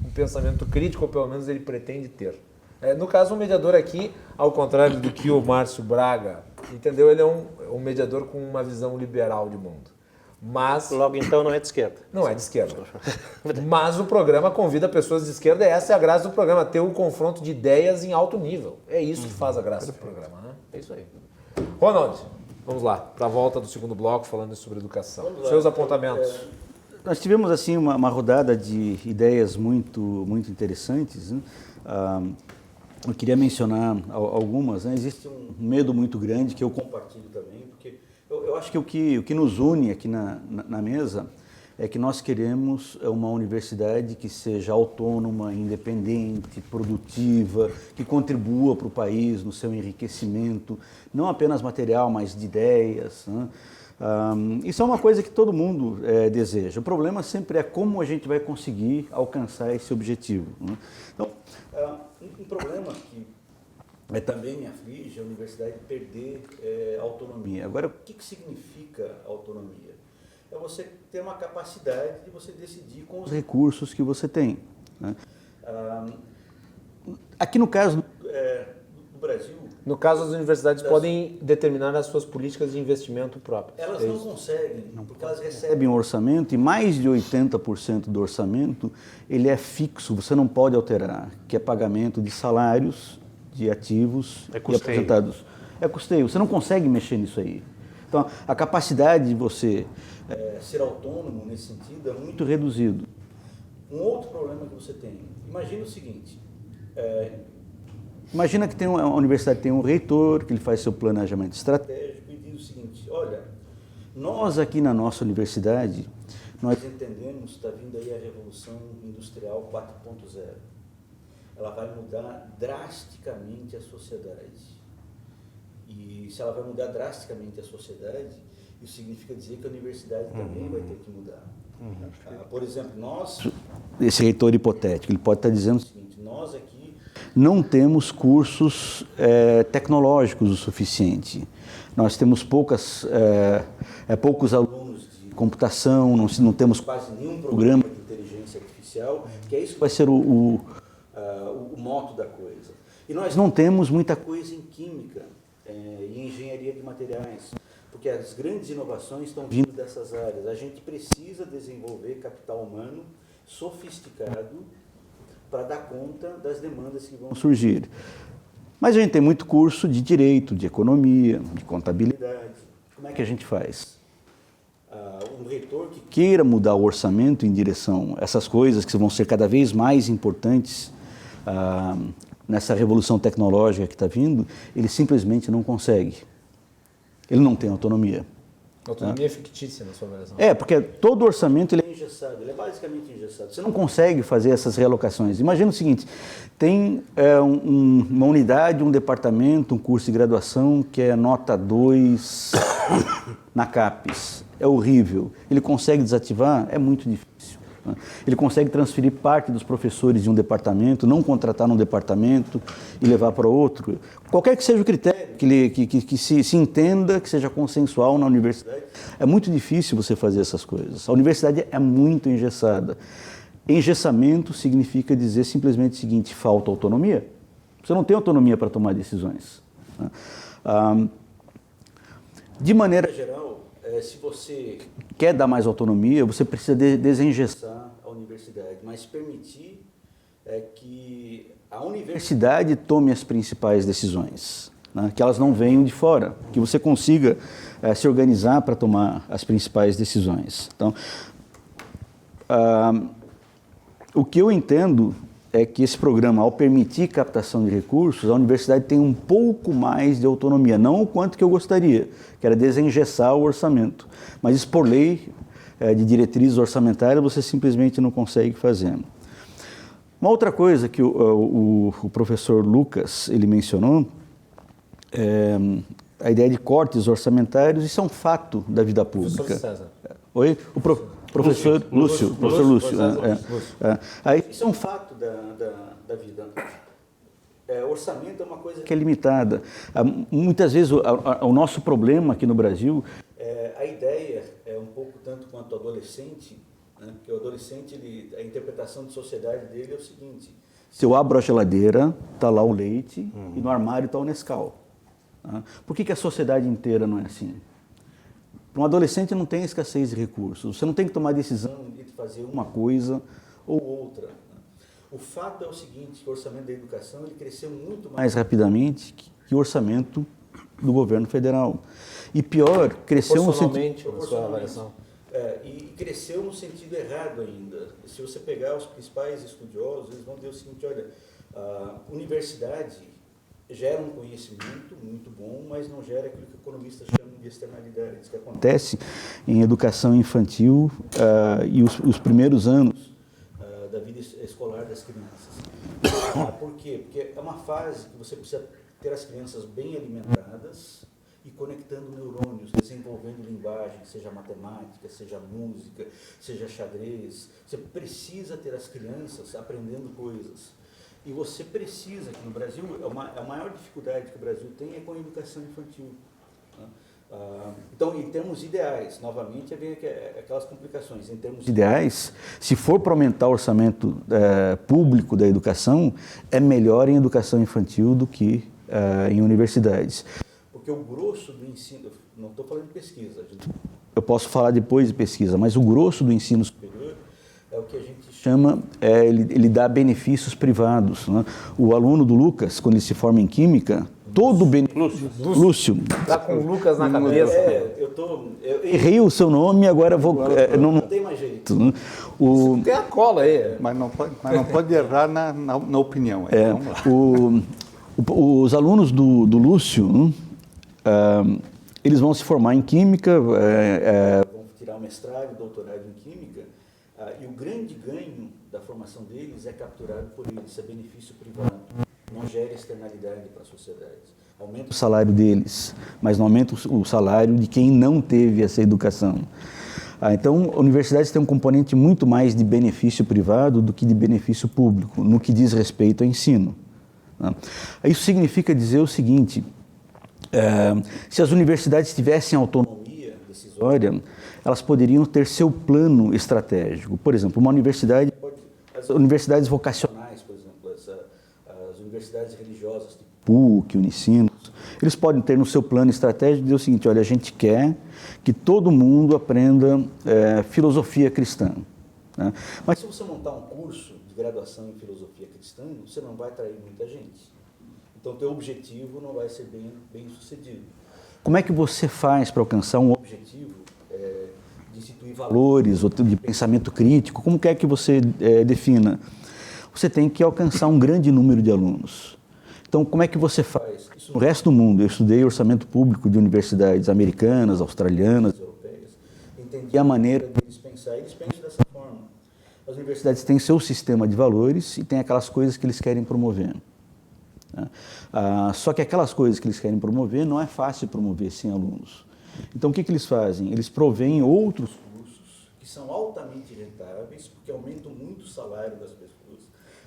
um pensamento crítico, ou pelo menos ele pretende ter. No caso, o mediador aqui, ao contrário do que o Márcio Braga entendeu, ele é um mediador com uma visão liberal de mundo. Mas Logo então não é de esquerda. não é de esquerda. Mas o programa convida pessoas de esquerda, e essa é a graça do programa, ter um confronto de ideias em alto nível. É isso que faz a graça do programa, né? É isso aí. Ronald, vamos lá, para a volta do segundo bloco, falando sobre educação. Seus apontamentos. Nós tivemos assim uma rodada de ideias muito interessantes, né? Eu queria mencionar algumas, né? Existe um medo muito grande que eu compartilho também, porque eu acho que o que nos une aqui na mesa é que nós queremos uma universidade que seja autônoma, independente, produtiva, que contribua para o país no seu enriquecimento, não apenas material, mas de ideias, né? Isso é uma coisa que todo mundo deseja. O problema sempre é como a gente vai conseguir alcançar esse objetivo, né? Então, um problema que também me aflige a universidade perder autonomia. Agora, o que significa autonomia? É você ter uma capacidade de você decidir com os recursos que você tem, né? Aqui no caso do Brasil... No caso, as universidades podem determinar as suas políticas de investimento próprias. Elas não conseguem, porque elas recebem um orçamento e mais de 80% do orçamento ele é fixo, você não pode alterar, que é pagamento de salários, de ativos e aposentados. É custeio, você não consegue mexer nisso aí. Então, a capacidade de você ser autônomo nesse sentido é muito reduzido. Um outro problema que você tem, imagina o seguinte... Imagina que a universidade tem um reitor, que ele faz seu planejamento estratégico e diz o seguinte: olha, nós aqui na nossa universidade, nós entendemos que está vindo aí a Revolução Industrial 4.0. Ela vai mudar drasticamente a sociedade. E se ela vai mudar drasticamente a sociedade, isso significa dizer que a universidade também vai ter que mudar. Por exemplo, esse reitor hipotético, ele pode estar dizendo o seguinte: nós aqui não temos cursos tecnológicos o suficiente. Nós temos poucos alunos de computação, não temos quase nenhum programa de inteligência artificial, que é isso que vai ser o moto da coisa. E nós não temos muita coisa em química e engenharia de materiais, porque as grandes inovações estão vindo dessas áreas. A gente precisa desenvolver capital humano sofisticado para dar conta das demandas que vão surgir. Mas a gente tem muito curso de direito, de economia, de contabilidade. Como é que a gente faz? Um reitor que queira mudar o orçamento em direção a essas coisas que vão ser cada vez mais importantes nessa revolução tecnológica que está vindo, ele simplesmente não consegue. Ele não tem autonomia. Autonomia é fictícia na sua versão. Porque todo orçamento ele é engessado, ele é basicamente engessado. Você não consegue fazer essas realocações. Imagina o seguinte, tem uma unidade, um departamento, um curso de graduação que é nota 2 na CAPES. É horrível. Ele consegue desativar? É muito difícil. Ele consegue transferir parte dos professores de um departamento, não contratar num departamento e levar para outro. Qualquer que seja o critério, que se entenda, que seja consensual na universidade. É muito difícil você fazer essas coisas. A universidade é muito engessada. Engessamento significa dizer simplesmente o seguinte: falta autonomia. Você não tem autonomia para tomar decisões. De maneira geral, se você quer dar mais autonomia, você precisa desengessar a universidade, mas permitir que a universidade tome as principais decisões, né? Que elas não venham de fora, que você consiga se organizar para tomar as principais decisões. Então, o que eu entendo é que esse programa, ao permitir captação de recursos, a universidade tem um pouco mais de autonomia, não o quanto que eu gostaria, que era desengessar o orçamento. Mas isso por lei de diretrizes orçamentárias você simplesmente não consegue fazer. Uma outra coisa que o professor Lucas ele mencionou é a ideia de cortes orçamentários. Isso é um fato da vida pública. Professor César. Oi? Professor Lúcio. Isso é um fato da vida. Orçamento é uma coisa que é limitada. Muitas vezes o nosso problema aqui no Brasil, a ideia é um pouco tanto quanto o adolescente, né? Porque o adolescente, a interpretação de sociedade dele é o seguinte: se eu abro a geladeira, está lá o leite e no armário está o Nescau. Por que a sociedade inteira não é assim? Para um adolescente não tem escassez de recursos. Você não tem que tomar decisão de fazer uma coisa ou outra. O fato é o seguinte, que o orçamento da educação ele cresceu muito mais rapidamente que o orçamento do governo federal. E pior, cresceu no sentido... na sua avaliação. E cresceu no sentido errado ainda. Se você pegar os principais estudiosos, eles vão dizer o seguinte: olha, a universidade gera um conhecimento muito bom, mas não gera aquilo que economistas chamam de externalidades, que acontece em educação infantil e os primeiros anos da vida escolar das crianças. Por quê? Porque é uma fase que você precisa ter as crianças bem alimentadas e conectando neurônios, desenvolvendo linguagem, seja matemática, seja música, seja xadrez. Você precisa ter as crianças aprendendo coisas. E você precisa, aqui no Brasil, a maior dificuldade que o Brasil tem é com a educação infantil. Então, em termos ideais, novamente, vem aquelas complicações. Em termos ideais, se for para aumentar o orçamento público da educação, é melhor em educação infantil do que em universidades. Porque o grosso do ensino, não estou falando de pesquisa, eu posso falar depois de pesquisa, mas o grosso do ensino superior é o que a gente chama, ele dá benefícios privados, né? O aluno do Lucas, quando ele se forma em Química, todo benefício... Lúcio. Está com o Lucas na cabeça. Eu errei o seu nome e agora vou... não tem mais jeito. Né? Tem a cola aí. Mas não pode errar na opinião. Os alunos do Lúcio, eles vão se formar em Química, vão tirar o mestrado, doutorado em Química, e o grande ganho da formação deles é capturado por eles, é benefício privado, não gera externalidade para a sociedade. Aumenta o salário deles, mas não aumenta o salário de quem não teve essa educação. Então, universidades têm um componente muito mais de benefício privado do que de benefício público, no que diz respeito ao ensino. Isso significa dizer o seguinte: se as universidades tivessem autonomia decisória, elas poderiam ter seu plano estratégico. Por exemplo, uma universidade, as universidades vocacionais, por exemplo, as universidades religiosas, tipo PUC, Unicinos, eles podem ter no seu plano estratégico dizer o seguinte: olha, a gente quer que todo mundo aprenda filosofia cristã. Né? Mas se você montar um curso de graduação em filosofia cristã, você não vai atrair muita gente. Então, teu objetivo não vai ser bem sucedido. Como é que você faz para alcançar um objetivo de instituir valores, ou de pensamento crítico? Como quer que você defina? Você tem que alcançar um grande número de alunos. Então, como é que você faz? Isso no resto do mundo. Eu estudei orçamento público de universidades americanas, australianas, europeias. Entendi a maneira de eles pensar. Eles pensam dessa forma. As universidades têm seu sistema de valores e têm aquelas coisas que eles querem promover. Só que aquelas coisas que eles querem promover não é fácil promover sem alunos. Então, o que eles fazem? Eles provêm outros cursos que são altamente rentáveis, porque aumentam muito o salário das pessoas,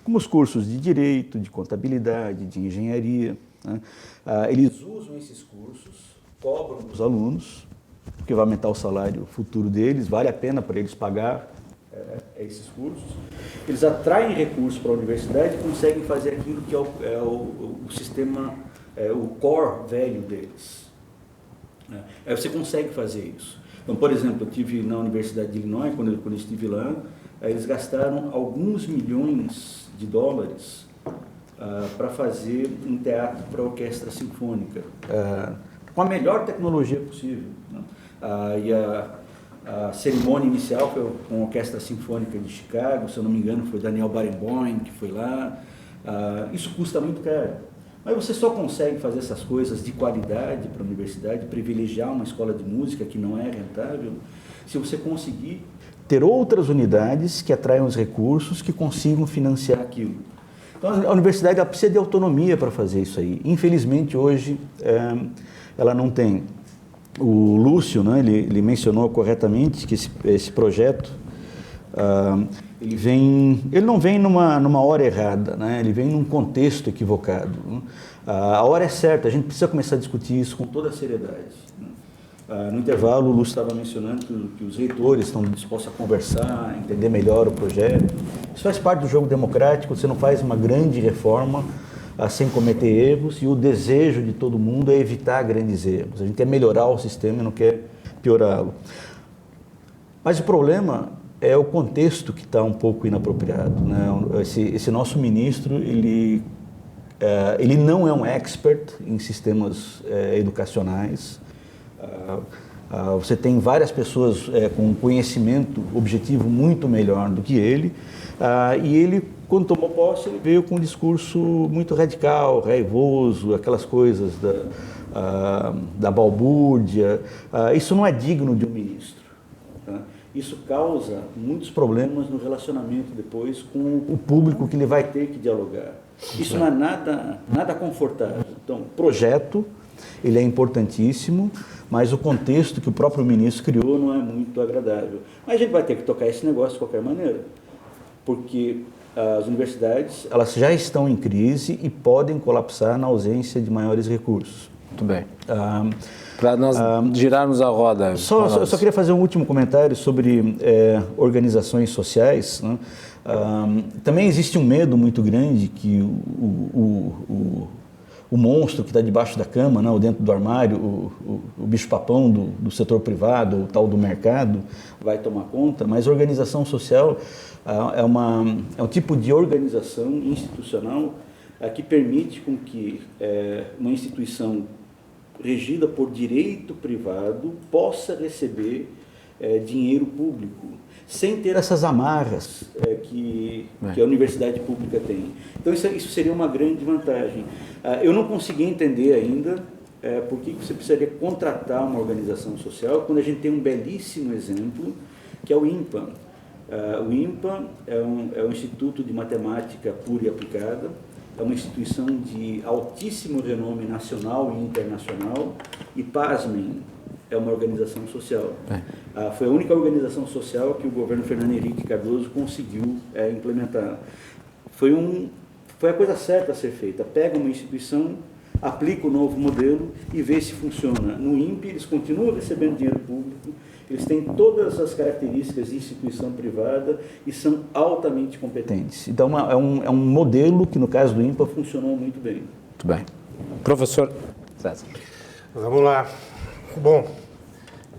como os cursos de Direito, de Contabilidade, de Engenharia. Né? Eles usam esses cursos, cobram dos alunos, porque vai aumentar o salário futuro deles, vale a pena para eles pagar esses cursos. Eles atraem recursos para a universidade e conseguem fazer aquilo que é o sistema, o core velho deles. Aí você consegue fazer isso. Então, por exemplo, eu estive na Universidade de Illinois, quando eu estive lá, eles gastaram alguns milhões de dólares para fazer um teatro para orquestra sinfônica, com a melhor tecnologia possível, né? E a cerimônia inicial foi com a Orquestra Sinfônica de Chicago, se eu não me engano foi Daniel Barenboim que foi lá. Isso custa muito caro, mas você só consegue fazer essas coisas de qualidade para a universidade, privilegiar uma escola de música que não é rentável, se você conseguir ter outras unidades que atraiam os recursos, que consigam financiar aquilo. Então a universidade ela precisa de autonomia para fazer isso aí. Infelizmente hoje ela não tem. O Lúcio, né, ele mencionou corretamente que esse projeto ele não vem numa hora errada, né? Ele vem num contexto equivocado, né? A hora é certa, a gente precisa começar a discutir isso com toda a seriedade, né? No intervalo, o Lúcio estava mencionando que os reitores estão dispostos a conversar, entender melhor o projeto. Isso faz parte do jogo democrático, você não faz uma grande reforma sem cometer erros, e o desejo de todo mundo é evitar grandes erros. A gente quer melhorar o sistema e não quer piorá-lo. Mas o problema é o contexto que está um pouco inapropriado, né? Esse nosso ministro, ele não é um expert em sistemas educacionais. Você tem várias pessoas com conhecimento objetivo muito melhor do que ele, e ele, quando tomou posse, ele veio com um discurso muito radical, raivoso, aquelas coisas da balbúrdia. Isso não é digno de um ministro, tá? Isso causa muitos problemas no relacionamento depois com o público que ele vai ter que dialogar. Isso não é nada confortável. Então, o projeto, ele é importantíssimo, mas o contexto que o próprio ministro criou não é muito agradável. Mas a gente vai ter que tocar esse negócio de qualquer maneira, porque as universidades elas já estão em crise e podem colapsar na ausência de maiores recursos. Muito bem. Para nós girarmos a roda. Eu só queria fazer um último comentário sobre organizações sociais, né? Também existe um medo muito grande que o monstro que está debaixo da cama, né, ou dentro do armário, o bicho-papão do setor privado, o tal do mercado, vai tomar conta, mas a organização social é um tipo de organização institucional que permite com que uma instituição regida por direito privado possa receber dinheiro público, sem ter essas amarras que a universidade pública tem. Então isso seria uma grande vantagem. Eu não consegui entender ainda por que você precisaria contratar uma organização social quando a gente tem um belíssimo exemplo, que é o INPA. O INPA é um instituto de matemática pura e aplicada, é uma instituição de altíssimo renome nacional e internacional, e, pasmem, é uma organização social. Foi a única organização social que o governo Fernando Henrique Cardoso conseguiu implementar. Foi a coisa certa a ser feita. Pega uma instituição, aplica o novo modelo e vê se funciona. No INPE, eles continuam recebendo dinheiro público, eles têm todas as características de instituição privada e são altamente competentes. Então, é um modelo que, no caso do INPA, funcionou muito bem. Muito bem. Professor César. Vamos lá. Bom,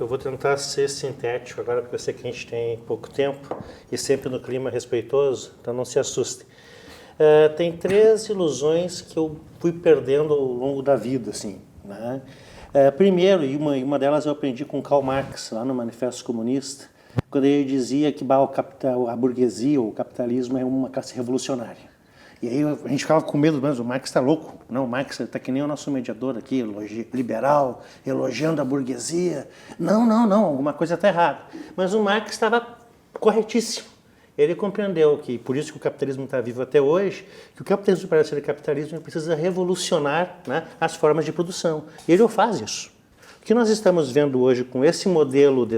eu vou tentar ser sintético agora, porque eu sei que a gente tem pouco tempo e sempre no clima respeitoso, então não se assustem. Tem 3 ilusões que eu fui perdendo ao longo da vida, assim, né? Primeiro, e uma delas eu aprendi com Karl Marx, lá no Manifesto Comunista, quando ele dizia que a burguesia, ou o capitalismo, é uma classe revolucionária. E aí a gente ficava com medo, mas o Marx está louco. Não, o Marx está que nem o nosso mediador aqui, liberal, elogiando a burguesia. Não, alguma coisa está errada. Mas o Marx estava corretíssimo. Ele compreendeu que, por isso que o capitalismo está vivo até hoje, que o capitalismo, para ser capitalismo, precisa revolucionar, né, as formas de produção. E ele faz isso. O que nós estamos vendo hoje com esse modelo de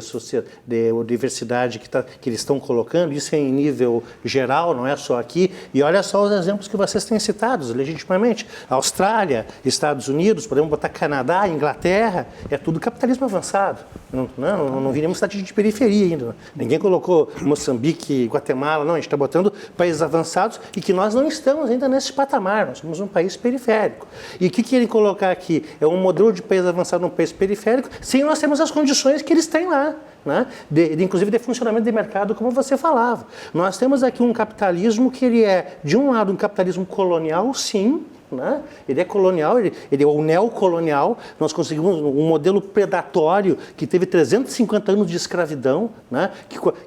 diversidade que eles estão colocando, isso é em nível geral, não é só aqui, e olha só os exemplos que vocês têm citados, legitimamente. Austrália, Estados Unidos, podemos botar Canadá, Inglaterra, é tudo capitalismo avançado. Não viremos cidade de periferia ainda. Ninguém colocou Moçambique, Guatemala, não, a gente está botando países avançados e que nós não estamos ainda nesse patamar, nós somos um país periférico. E o que querem colocar aqui? É um modelo de país avançado num país periférico, periférico, sem nós termos as condições que eles têm lá. Né? Inclusive de funcionamento de mercado, como você falava. Nós temos aqui um capitalismo que ele é, de um lado, um capitalismo colonial, sim, né? Ele é colonial, ele é o neocolonial. Nós conseguimos um modelo predatório que teve 350 anos de escravidão, né?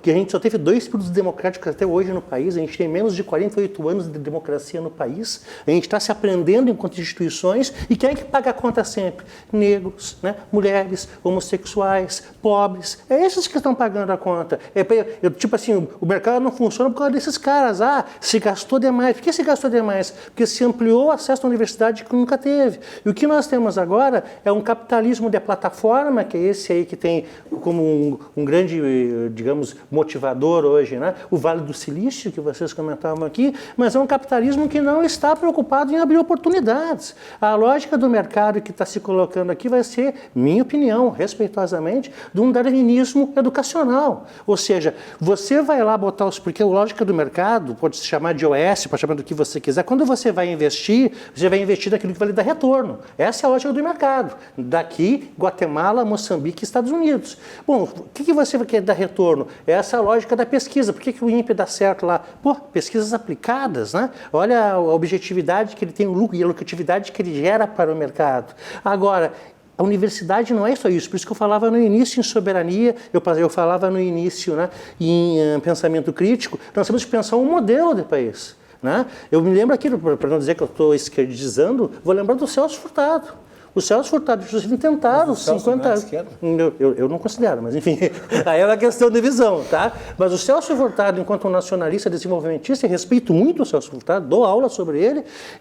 Que a gente só teve 2 períodos democráticos até hoje no país. A gente tem menos de 48 anos de democracia no país. A gente está se aprendendo enquanto instituições. E quem é que paga a conta sempre? Negros, né? Mulheres, homossexuais, pobres. É esses que estão pagando a conta. Tipo assim, o mercado não funciona por causa desses caras. Ah, se gastou demais. Por que se gastou demais? Porque se ampliou o acesso à universidade que nunca teve. E o que nós temos agora é um capitalismo de plataforma, que é esse aí que tem como um grande, digamos, motivador hoje, né? O Vale do Silício, que vocês comentavam aqui, mas é um capitalismo que não está preocupado em abrir oportunidades. A lógica do mercado que está se colocando aqui vai ser, minha opinião, respeitosamente, de um darwinismo educacional. Ou seja, você vai lá botar os... Porque a lógica do mercado, pode se chamar de OS, pode chamar do que você quiser, quando você vai investir naquilo que vai lhe dar retorno. Essa é a lógica do mercado. Daqui, Guatemala, Moçambique e Estados Unidos. Bom, o que você quer dar retorno? Essa é a lógica da pesquisa. Por que o INPE dá certo lá? Pô, pesquisas aplicadas, né? Olha a objetividade que ele tem, o lucro e a lucratividade que ele gera para o mercado. Agora, a universidade não é só isso, por isso que eu falava no início em soberania, eu falava no início, né, em pensamento crítico. Nós temos que pensar um modelo de país. Né? Eu me lembro aqui, para não dizer que eu estou esquerdizando, vou lembrar do Celso Furtado. O Celso Furtado, inclusive, tentaram 50 anos. Eu não considero, mas enfim, aí é uma questão de visão, tá? Mas o Celso Furtado, enquanto um nacionalista desenvolvimentista, e respeito muito o Celso Furtado, dou aula sobre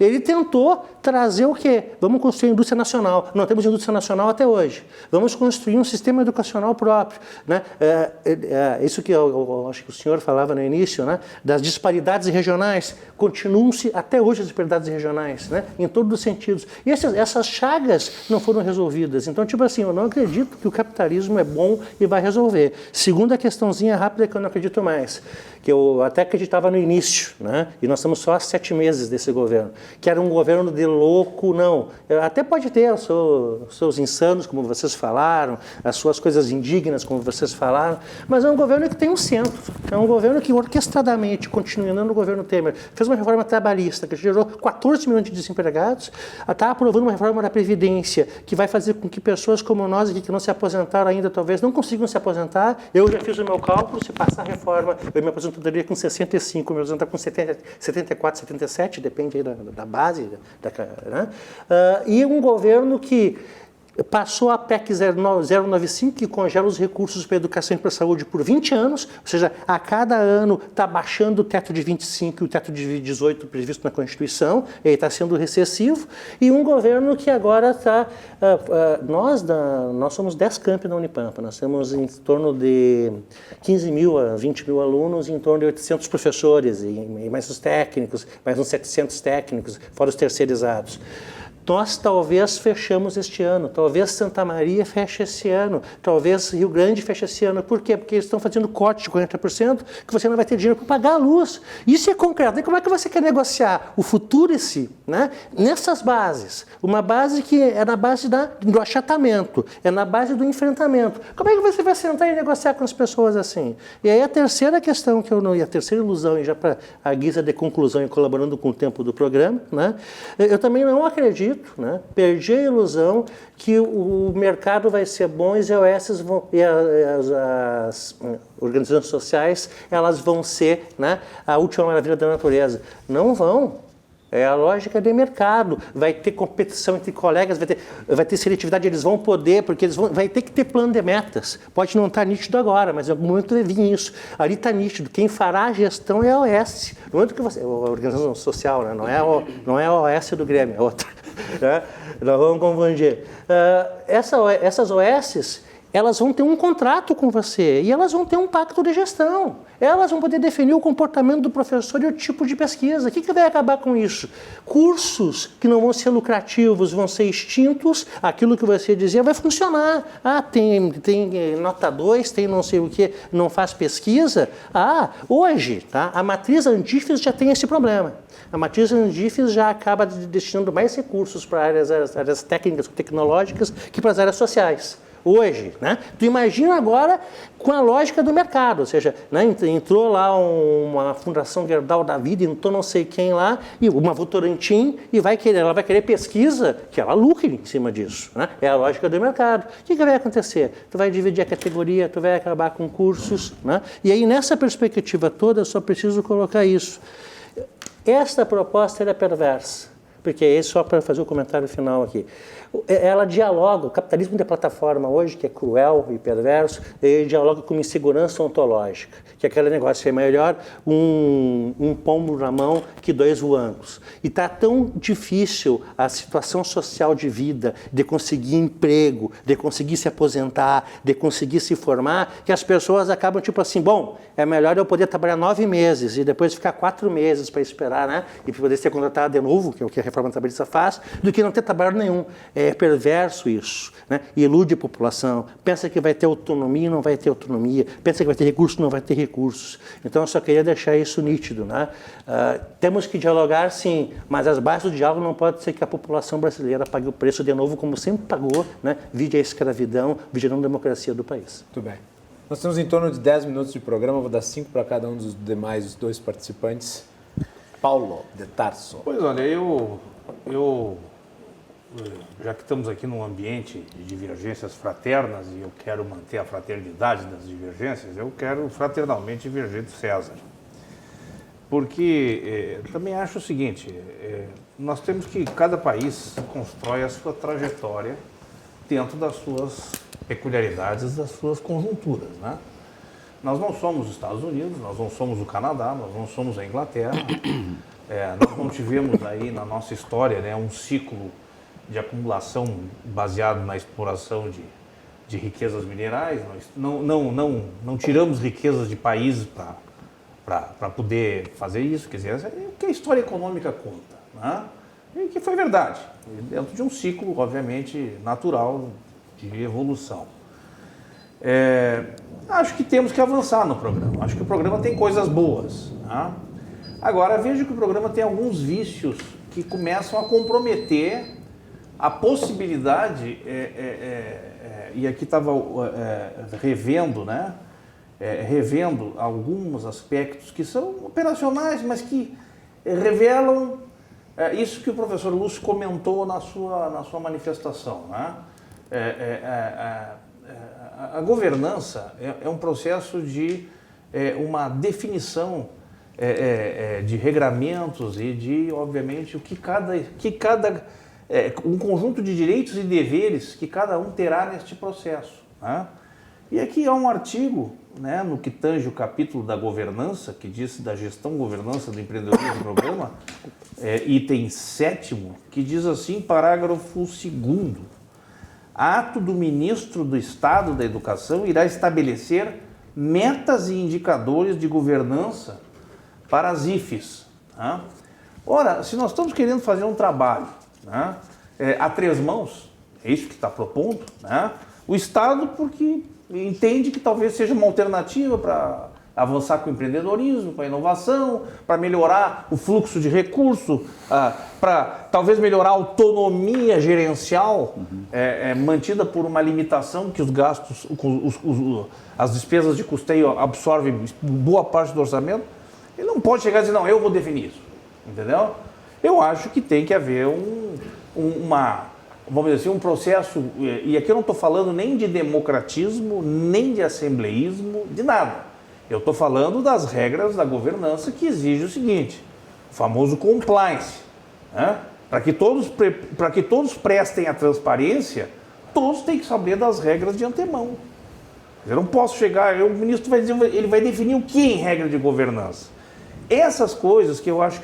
ele tentou trazer o quê? Vamos construir indústria nacional. Não temos indústria nacional até hoje. Vamos construir um sistema educacional próprio. Né? Isso que eu acho que o senhor falava no início, né? Das disparidades regionais. Continuam-se até hoje as disparidades regionais, né? Em todos os sentidos. E essas chagas não foram resolvidas. Então, tipo assim, eu não acredito que o capitalismo é bom e vai resolver. Segunda questãozinha rápida que eu não acredito mais, que eu até acreditava no início, né? E nós estamos só há 7 meses desse governo, que era um governo de louco, não. Até pode ter os seus insanos, como vocês falaram, as suas coisas indignas, como vocês falaram, mas é um governo que tem um centro. É um governo que orquestradamente, continuando no governo Temer, fez uma reforma trabalhista que gerou 14 milhões de desempregados, está aprovando uma reforma da Previdência que vai fazer com que pessoas como nós aqui, que não se aposentaram ainda, talvez não consigam se aposentar. Eu já fiz o meu cálculo, se passar a reforma, eu me aposentaria com 65, me aposentar com 74, 77, depende aí da base. Né? E um governo que passou a PEC 095, que congela os recursos para a educação e para a saúde por 20 anos, ou seja, a cada ano está baixando o teto de 25 e o teto de 18 previsto na Constituição, ele está sendo recessivo, e um governo que agora está... Nós somos 10 campi na Unipampa, nós temos em torno de 15 mil a 20 mil alunos, em torno de 800 professores, e mais os técnicos, mais uns 700 técnicos, fora os terceirizados. Nós talvez fechamos este ano, talvez Santa Maria feche esse ano, talvez Rio Grande feche esse ano. Por quê? Porque eles estão fazendo corte de 40%, que você não vai ter dinheiro para pagar a luz. Isso é concreto. E como é que você quer negociar o futuro em si, né? Nessas bases? Uma base que é na base do achatamento, é na base do enfrentamento. Como é que você vai sentar e negociar com as pessoas assim? E aí a terceira questão que e a terceira ilusão, e já para a guisa de conclusão e colaborando com o tempo do programa, né? Eu também não acredito, né? Perdi a ilusão que o mercado vai ser bom e as organizações sociais elas vão ser, né, a última maravilha da natureza. Não vão. É a lógica de mercado. Vai ter competição entre colegas, vai ter seletividade, eles vão poder, porque vai ter que ter plano de metas. Pode não estar nítido agora, mas em algum momento vai vir isso. Ali está nítido. Quem fará a gestão é a OS. No momento que a organização social, né? Não é a OS do Grêmio, é outra. Né? Nós vamos confundir. Essas OSs, elas vão ter um contrato com você e elas vão ter um pacto de gestão. Elas vão poder definir o comportamento do professor e o tipo de pesquisa. O que vai acabar com isso? Cursos que não vão ser lucrativos, vão ser extintos, aquilo que você dizia vai funcionar. Ah, tem nota 2, tem não sei o que, não faz pesquisa. Ah, hoje, tá, a matriz Andifes já tem esse problema. A matriz Andifes já acaba destinando mais recursos para áreas técnicas, tecnológicas, que para as áreas sociais. Hoje, né? Tu imagina agora com a lógica do mercado, ou seja, né, entrou lá uma Fundação Gerdau da vida, entrou não sei quem lá, e uma Votorantim, e ela vai querer pesquisa que ela lucre em cima disso, né? É a lógica do mercado. O que vai acontecer? Tu vai dividir a categoria, tu vai acabar com cursos, né? E aí nessa perspectiva toda eu só preciso colocar isso. Esta proposta é perversa, porque é só para fazer o comentário final aqui. Ela dialoga, o capitalismo de plataforma hoje, que é cruel e perverso, ele dialoga com uma insegurança ontológica, que é aquele negócio, é melhor um pombo na mão que 2 voando. E está tão difícil a situação social de vida, de conseguir emprego, de conseguir se aposentar, de conseguir se formar, que as pessoas acabam tipo assim, bom, é melhor eu poder trabalhar 9 meses e depois ficar 4 meses para esperar, né, e poder ser contratado de novo, que é o que a reforma trabalhista faz, do que não ter trabalho nenhum. É perverso isso, né? Ilude a população, pensa que vai ter autonomia e não vai ter autonomia, pensa que vai ter recursos e não vai ter recursos. Então eu só queria deixar isso nítido, né? Temos que dialogar sim, mas as bases do diálogo não pode ser que a população brasileira pague o preço de novo como sempre pagou, né? Vide a escravidão, vide a não democracia do país. Muito bem. Nós temos em torno de 10 minutos de programa, vou dar 5 para cada um dos demais, os 2 participantes. Paulo de Tarso. Pois olha, eu já que estamos aqui num ambiente de divergências fraternas e eu quero manter a fraternidade das divergências, eu quero fraternalmente divergir do César. Porque também acho o seguinte, nós temos que, cada país constrói a sua trajetória dentro das suas peculiaridades, das suas conjunturas, né? Nós não somos os Estados Unidos, nós não somos o Canadá, nós não somos a Inglaterra, nós não tivemos aí na nossa história, né, um ciclo de acumulação baseado na exploração de riquezas minerais, nós não tiramos riquezas de países para poder fazer isso, quer dizer, é o que a história econômica conta, né? E que foi verdade, dentro de um ciclo, obviamente, natural de evolução. Acho que temos que avançar no programa, acho que o programa tem coisas boas, né? Agora, vejo que o programa tem alguns vícios que começam a comprometer a possibilidade, e aqui estava revendo, né? Revendo alguns aspectos que são operacionais, mas que revelam isso que o professor Lúcio comentou na sua manifestação, né? A governança é um processo de uma definição de regramentos e de, obviamente, o que cada um conjunto de direitos e deveres que cada um terá neste processo, né? E aqui há um artigo, né, no que tange o capítulo da governança, que diz da gestão governança do empreendedorismo do programa, item 7º, que diz assim, parágrafo 2º, ato do ministro do Estado da Educação irá estabelecer metas e indicadores de governança para as IFES, né? Ora, se nós estamos querendo fazer um trabalho, né, a 3 mãos, é isso que está propondo, né? O Estado, porque entende que talvez seja uma alternativa para avançar com o empreendedorismo, com a inovação, para melhorar o fluxo de recurso, para talvez melhorar a autonomia gerencial, mantida por uma limitação que os gastos, as despesas de custeio absorvem boa parte do orçamento. Ele não pode chegar e dizer, não, eu vou definir isso, entendeu? Eu acho que tem que haver vamos dizer assim, um processo, e aqui eu não estou falando nem de democratismo, nem de assembleísmo, de nada. Eu estou falando das regras da governança que exige o seguinte, o famoso compliance, né? Para que todos prestem a transparência, todos têm que saber das regras de antemão. Eu não posso chegar, o ministro vai dizer, ele vai definir o que em regra de governança. Essas coisas que eu acho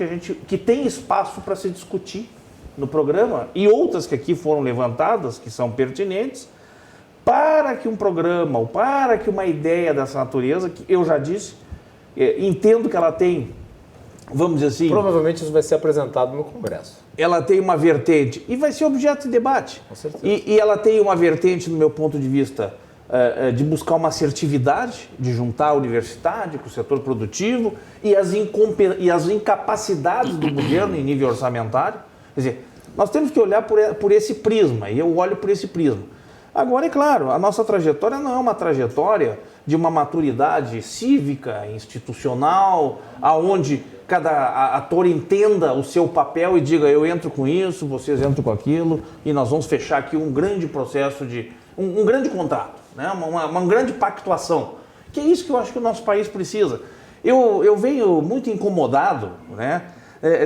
que tem espaço para se discutir no programa, e outras que aqui foram levantadas, que são pertinentes, para que um programa ou para que uma ideia dessa natureza, que eu já disse, entendo que ela tem, vamos dizer assim... Provavelmente isso vai ser apresentado no Congresso. Ela tem uma vertente e vai ser objeto de debate. Com certeza. E ela tem uma vertente, no meu ponto de vista, de buscar uma assertividade, de juntar a universidade com o setor produtivo e as incapacidades do governo em nível orçamentário. Quer dizer, nós temos que olhar por esse prisma, e eu olho por esse prisma. Agora, é claro, a nossa trajetória não é uma trajetória de uma maturidade cívica, institucional, aonde cada ator entenda o seu papel e diga, eu entro com isso, vocês entram com aquilo, e nós vamos fechar aqui um grande processo de... um grande contrato, né? uma grande pactuação. Que é isso que eu acho que o nosso país precisa. Eu venho muito incomodado, né,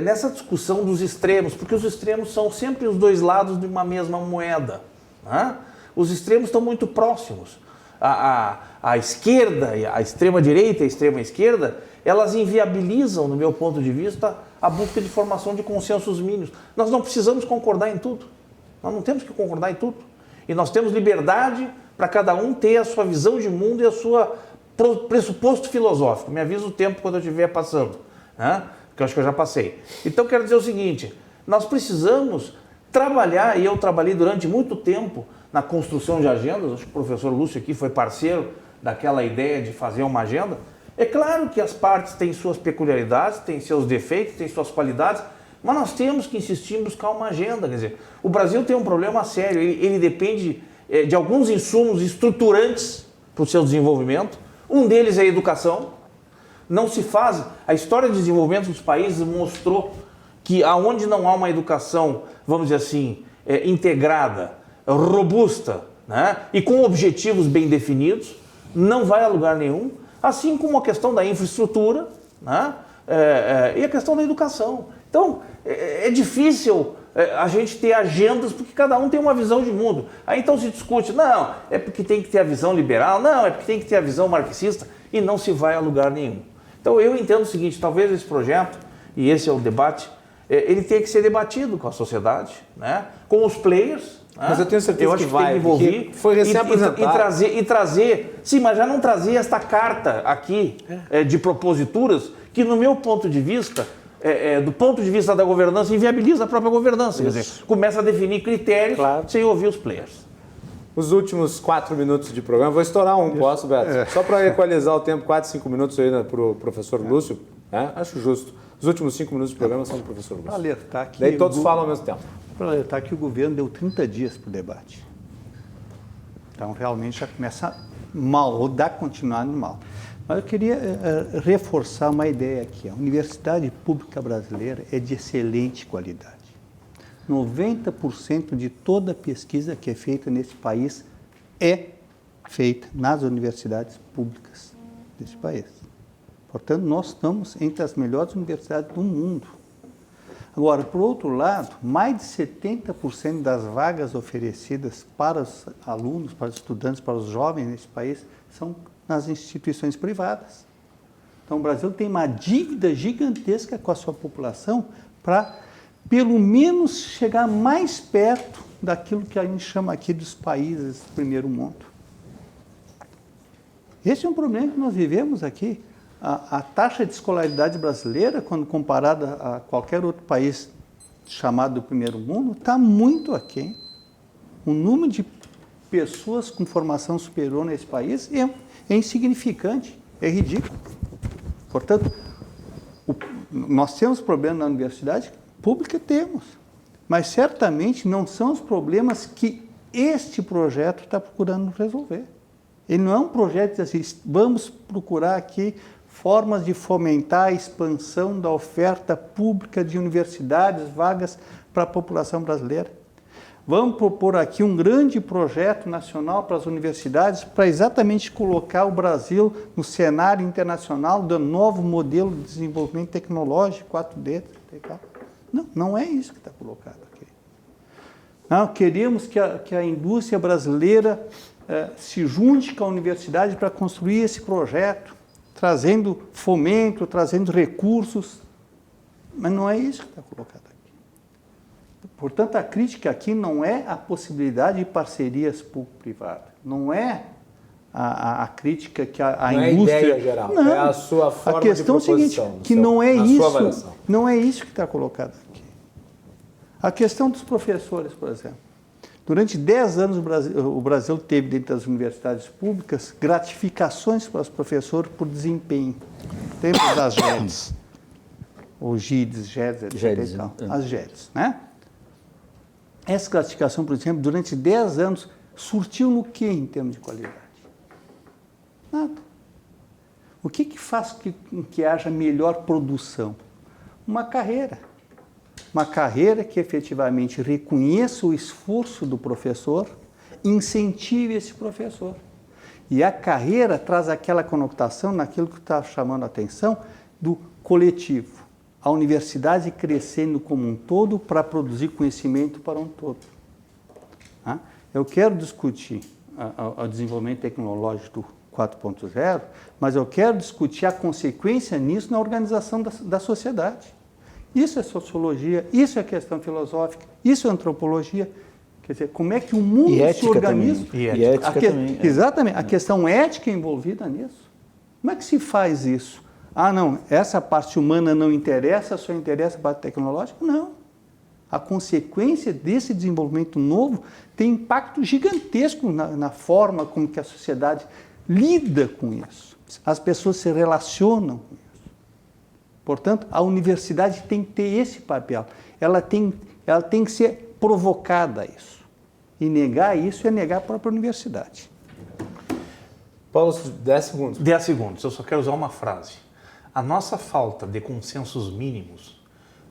nessa discussão dos extremos, porque os extremos são sempre os dois lados de uma mesma moeda, né? Os extremos estão muito próximos. A esquerda, a extrema-direita e a extrema-esquerda, elas inviabilizam, no meu ponto de vista, a busca de formação de consensos mínimos. Nós não precisamos concordar em tudo. Nós não temos que concordar em tudo. E nós temos liberdade para cada um ter a sua visão de mundo e a sua pressuposto filosófico. Me avisa o tempo quando eu estiver passando, né? Que eu acho que eu já passei. Então, quero dizer o seguinte, nós precisamos trabalhar, e eu trabalhei durante muito tempo na construção de agendas, acho que o professor Lúcio aqui foi parceiro daquela ideia de fazer uma agenda. É claro que as partes têm suas peculiaridades, têm seus defeitos, têm suas qualidades, mas nós temos que insistir em buscar uma agenda. Quer dizer, o Brasil tem um problema sério, ele depende de alguns insumos estruturantes para o seu desenvolvimento. Um deles é a educação. Não se faz... A história de desenvolvimento dos países mostrou que aonde não há uma educação, vamos dizer assim, integrada, robusta, né, e com objetivos bem definidos, não vai a lugar nenhum, assim como a questão da infraestrutura, né, e a questão da educação. Então, é difícil a gente ter agendas porque cada um tem uma visão de mundo. Aí então se discute, não, é porque tem que ter a visão liberal, não, é porque tem que ter a visão marxista, e não se vai a lugar nenhum. Então eu entendo o seguinte, talvez esse projeto, e esse é o debate, ele tem que ser debatido com a sociedade, né, com os players. Mas eu tenho certeza que vai, envolver, foi recém-apresentado. E trazer, sim, mas já não trazer esta carta aqui de proposituras que, no meu ponto de vista, do ponto de vista da governança, inviabiliza a própria governança. Quer dizer, começa a definir critérios sem ouvir os players. Os últimos 4 minutos de programa, vou estourar posso, Beto? Só para equalizar o tempo, 4, 5 minutos aí para o professor Lúcio, acho justo. Os últimos 5 minutos de programa são do professor Lúcio. Para alertar que daí todos falam ao mesmo tempo. Para alertar que o governo deu 30 dias para o debate. Então, realmente, já começa mal, ou dá continuando mal. Mas eu queria reforçar uma ideia aqui. A Universidade Pública Brasileira é de excelente qualidade. 90% de toda a pesquisa que é feita nesse país é feita nas universidades públicas desse país. Portanto, nós estamos entre as melhores universidades do mundo. Agora, por outro lado, mais de 70% das vagas oferecidas para os alunos, para os estudantes, para os jovens nesse país, são nas instituições privadas. Então, o Brasil tem uma dívida gigantesca com a sua população para, pelo menos, chegar mais perto daquilo que a gente chama aqui dos países do primeiro mundo. Esse é um problema que nós vivemos aqui. A taxa de escolaridade brasileira, quando comparada a qualquer outro país chamado do primeiro mundo, está muito aquém. O número de pessoas com formação superior nesse país é insignificante, é ridículo. Portanto, nós temos problemas na universidade pública, temos, mas certamente não são os problemas que este projeto está procurando resolver. Ele não é um projeto de assim, vamos procurar aqui formas de fomentar a expansão da oferta pública de universidades, vagas para a população brasileira. Vamos propor aqui um grande projeto nacional para as universidades para exatamente colocar o Brasil no cenário internacional do novo modelo de desenvolvimento tecnológico, 4D. Não é isso que está colocado aqui. Não, queremos que a indústria brasileira se junte com a universidade para construir esse projeto, trazendo fomento, trazendo recursos, mas não é isso que está colocado aqui. Portanto, a crítica aqui não é a possibilidade de parcerias público-privadas, não é a crítica que a não indústria... É a ideia geral, não. É a sua forma a questão de proposição. É o seguinte, que não é isso, não é isso que está colocado aqui. A questão dos professores, por exemplo. Durante 10 anos o Brasil teve, dentro das universidades públicas, gratificações para os professores por desempenho. Tempo das GEDs, ou GIDs, GEDs, etc. GEDs, e tal. As GEDs, né? Essa gratificação, por exemplo, durante 10 anos, surtiu no que em termos de qualidade? Nada. O que faz que haja melhor produção? Uma carreira. Uma carreira que efetivamente reconheça o esforço do professor, incentive esse professor. E a carreira traz aquela conotação naquilo que está chamando a atenção do coletivo. A universidade crescendo como um todo para produzir conhecimento para um todo. Eu quero discutir o desenvolvimento tecnológico do 4.0, mas eu quero discutir a consequência nisso na organização da sociedade. Isso é sociologia, isso é questão filosófica, isso é antropologia. Quer dizer, como é que o mundo se organiza? E ética também. Exatamente, a questão ética envolvida nisso. Como é que se faz isso? Ah, não, essa parte humana não interessa, só interessa a parte tecnológica? Não. A consequência desse desenvolvimento novo tem impacto gigantesco na forma como que a sociedade lida com isso. As pessoas se relacionam com isso. Portanto, a universidade tem que ter esse papel. Ela tem que ser provocada a isso. E negar isso é negar a própria universidade. Paulo, 10 segundos. 10 segundos, eu só quero usar uma frase. A nossa falta de consensos mínimos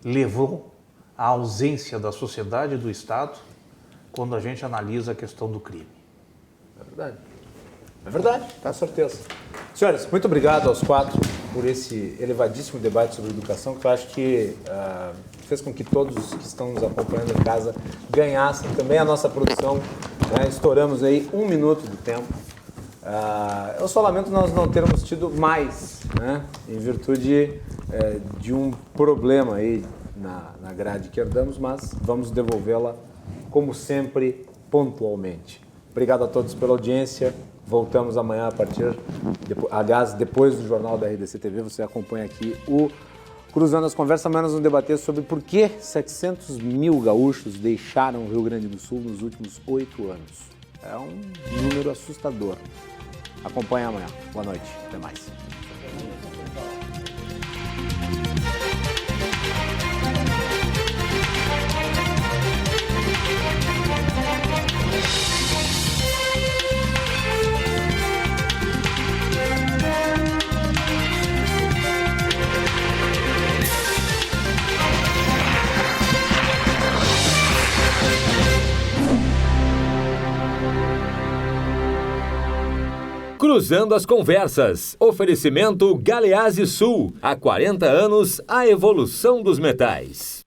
levou à ausência da sociedade e do Estado quando a gente analisa a questão do crime. É verdade. É verdade, com certeza. Senhores, muito obrigado aos 4 por esse elevadíssimo debate sobre educação, que eu acho que fez com que todos que estão nos acompanhando em casa ganhassem também a nossa produção. Né? Estouramos aí 1 minuto do tempo. Eu só lamento nós não termos tido mais, né? Em virtude de um problema aí na grade que herdamos, mas vamos devolvê-la, como sempre, pontualmente. Obrigado a todos pela audiência. Voltamos amanhã depois do Jornal da RDC TV, você acompanha aqui o Cruzando as Conversas. Amanhã nós vamos debater sobre por que 700 mil gaúchos deixaram o Rio Grande do Sul nos últimos 8 anos. É um número assustador. Acompanhe amanhã. Boa noite. Até mais. Cruzando as Conversas. Oferecimento Galeazzi Sul. Há 40 anos, a evolução dos metais.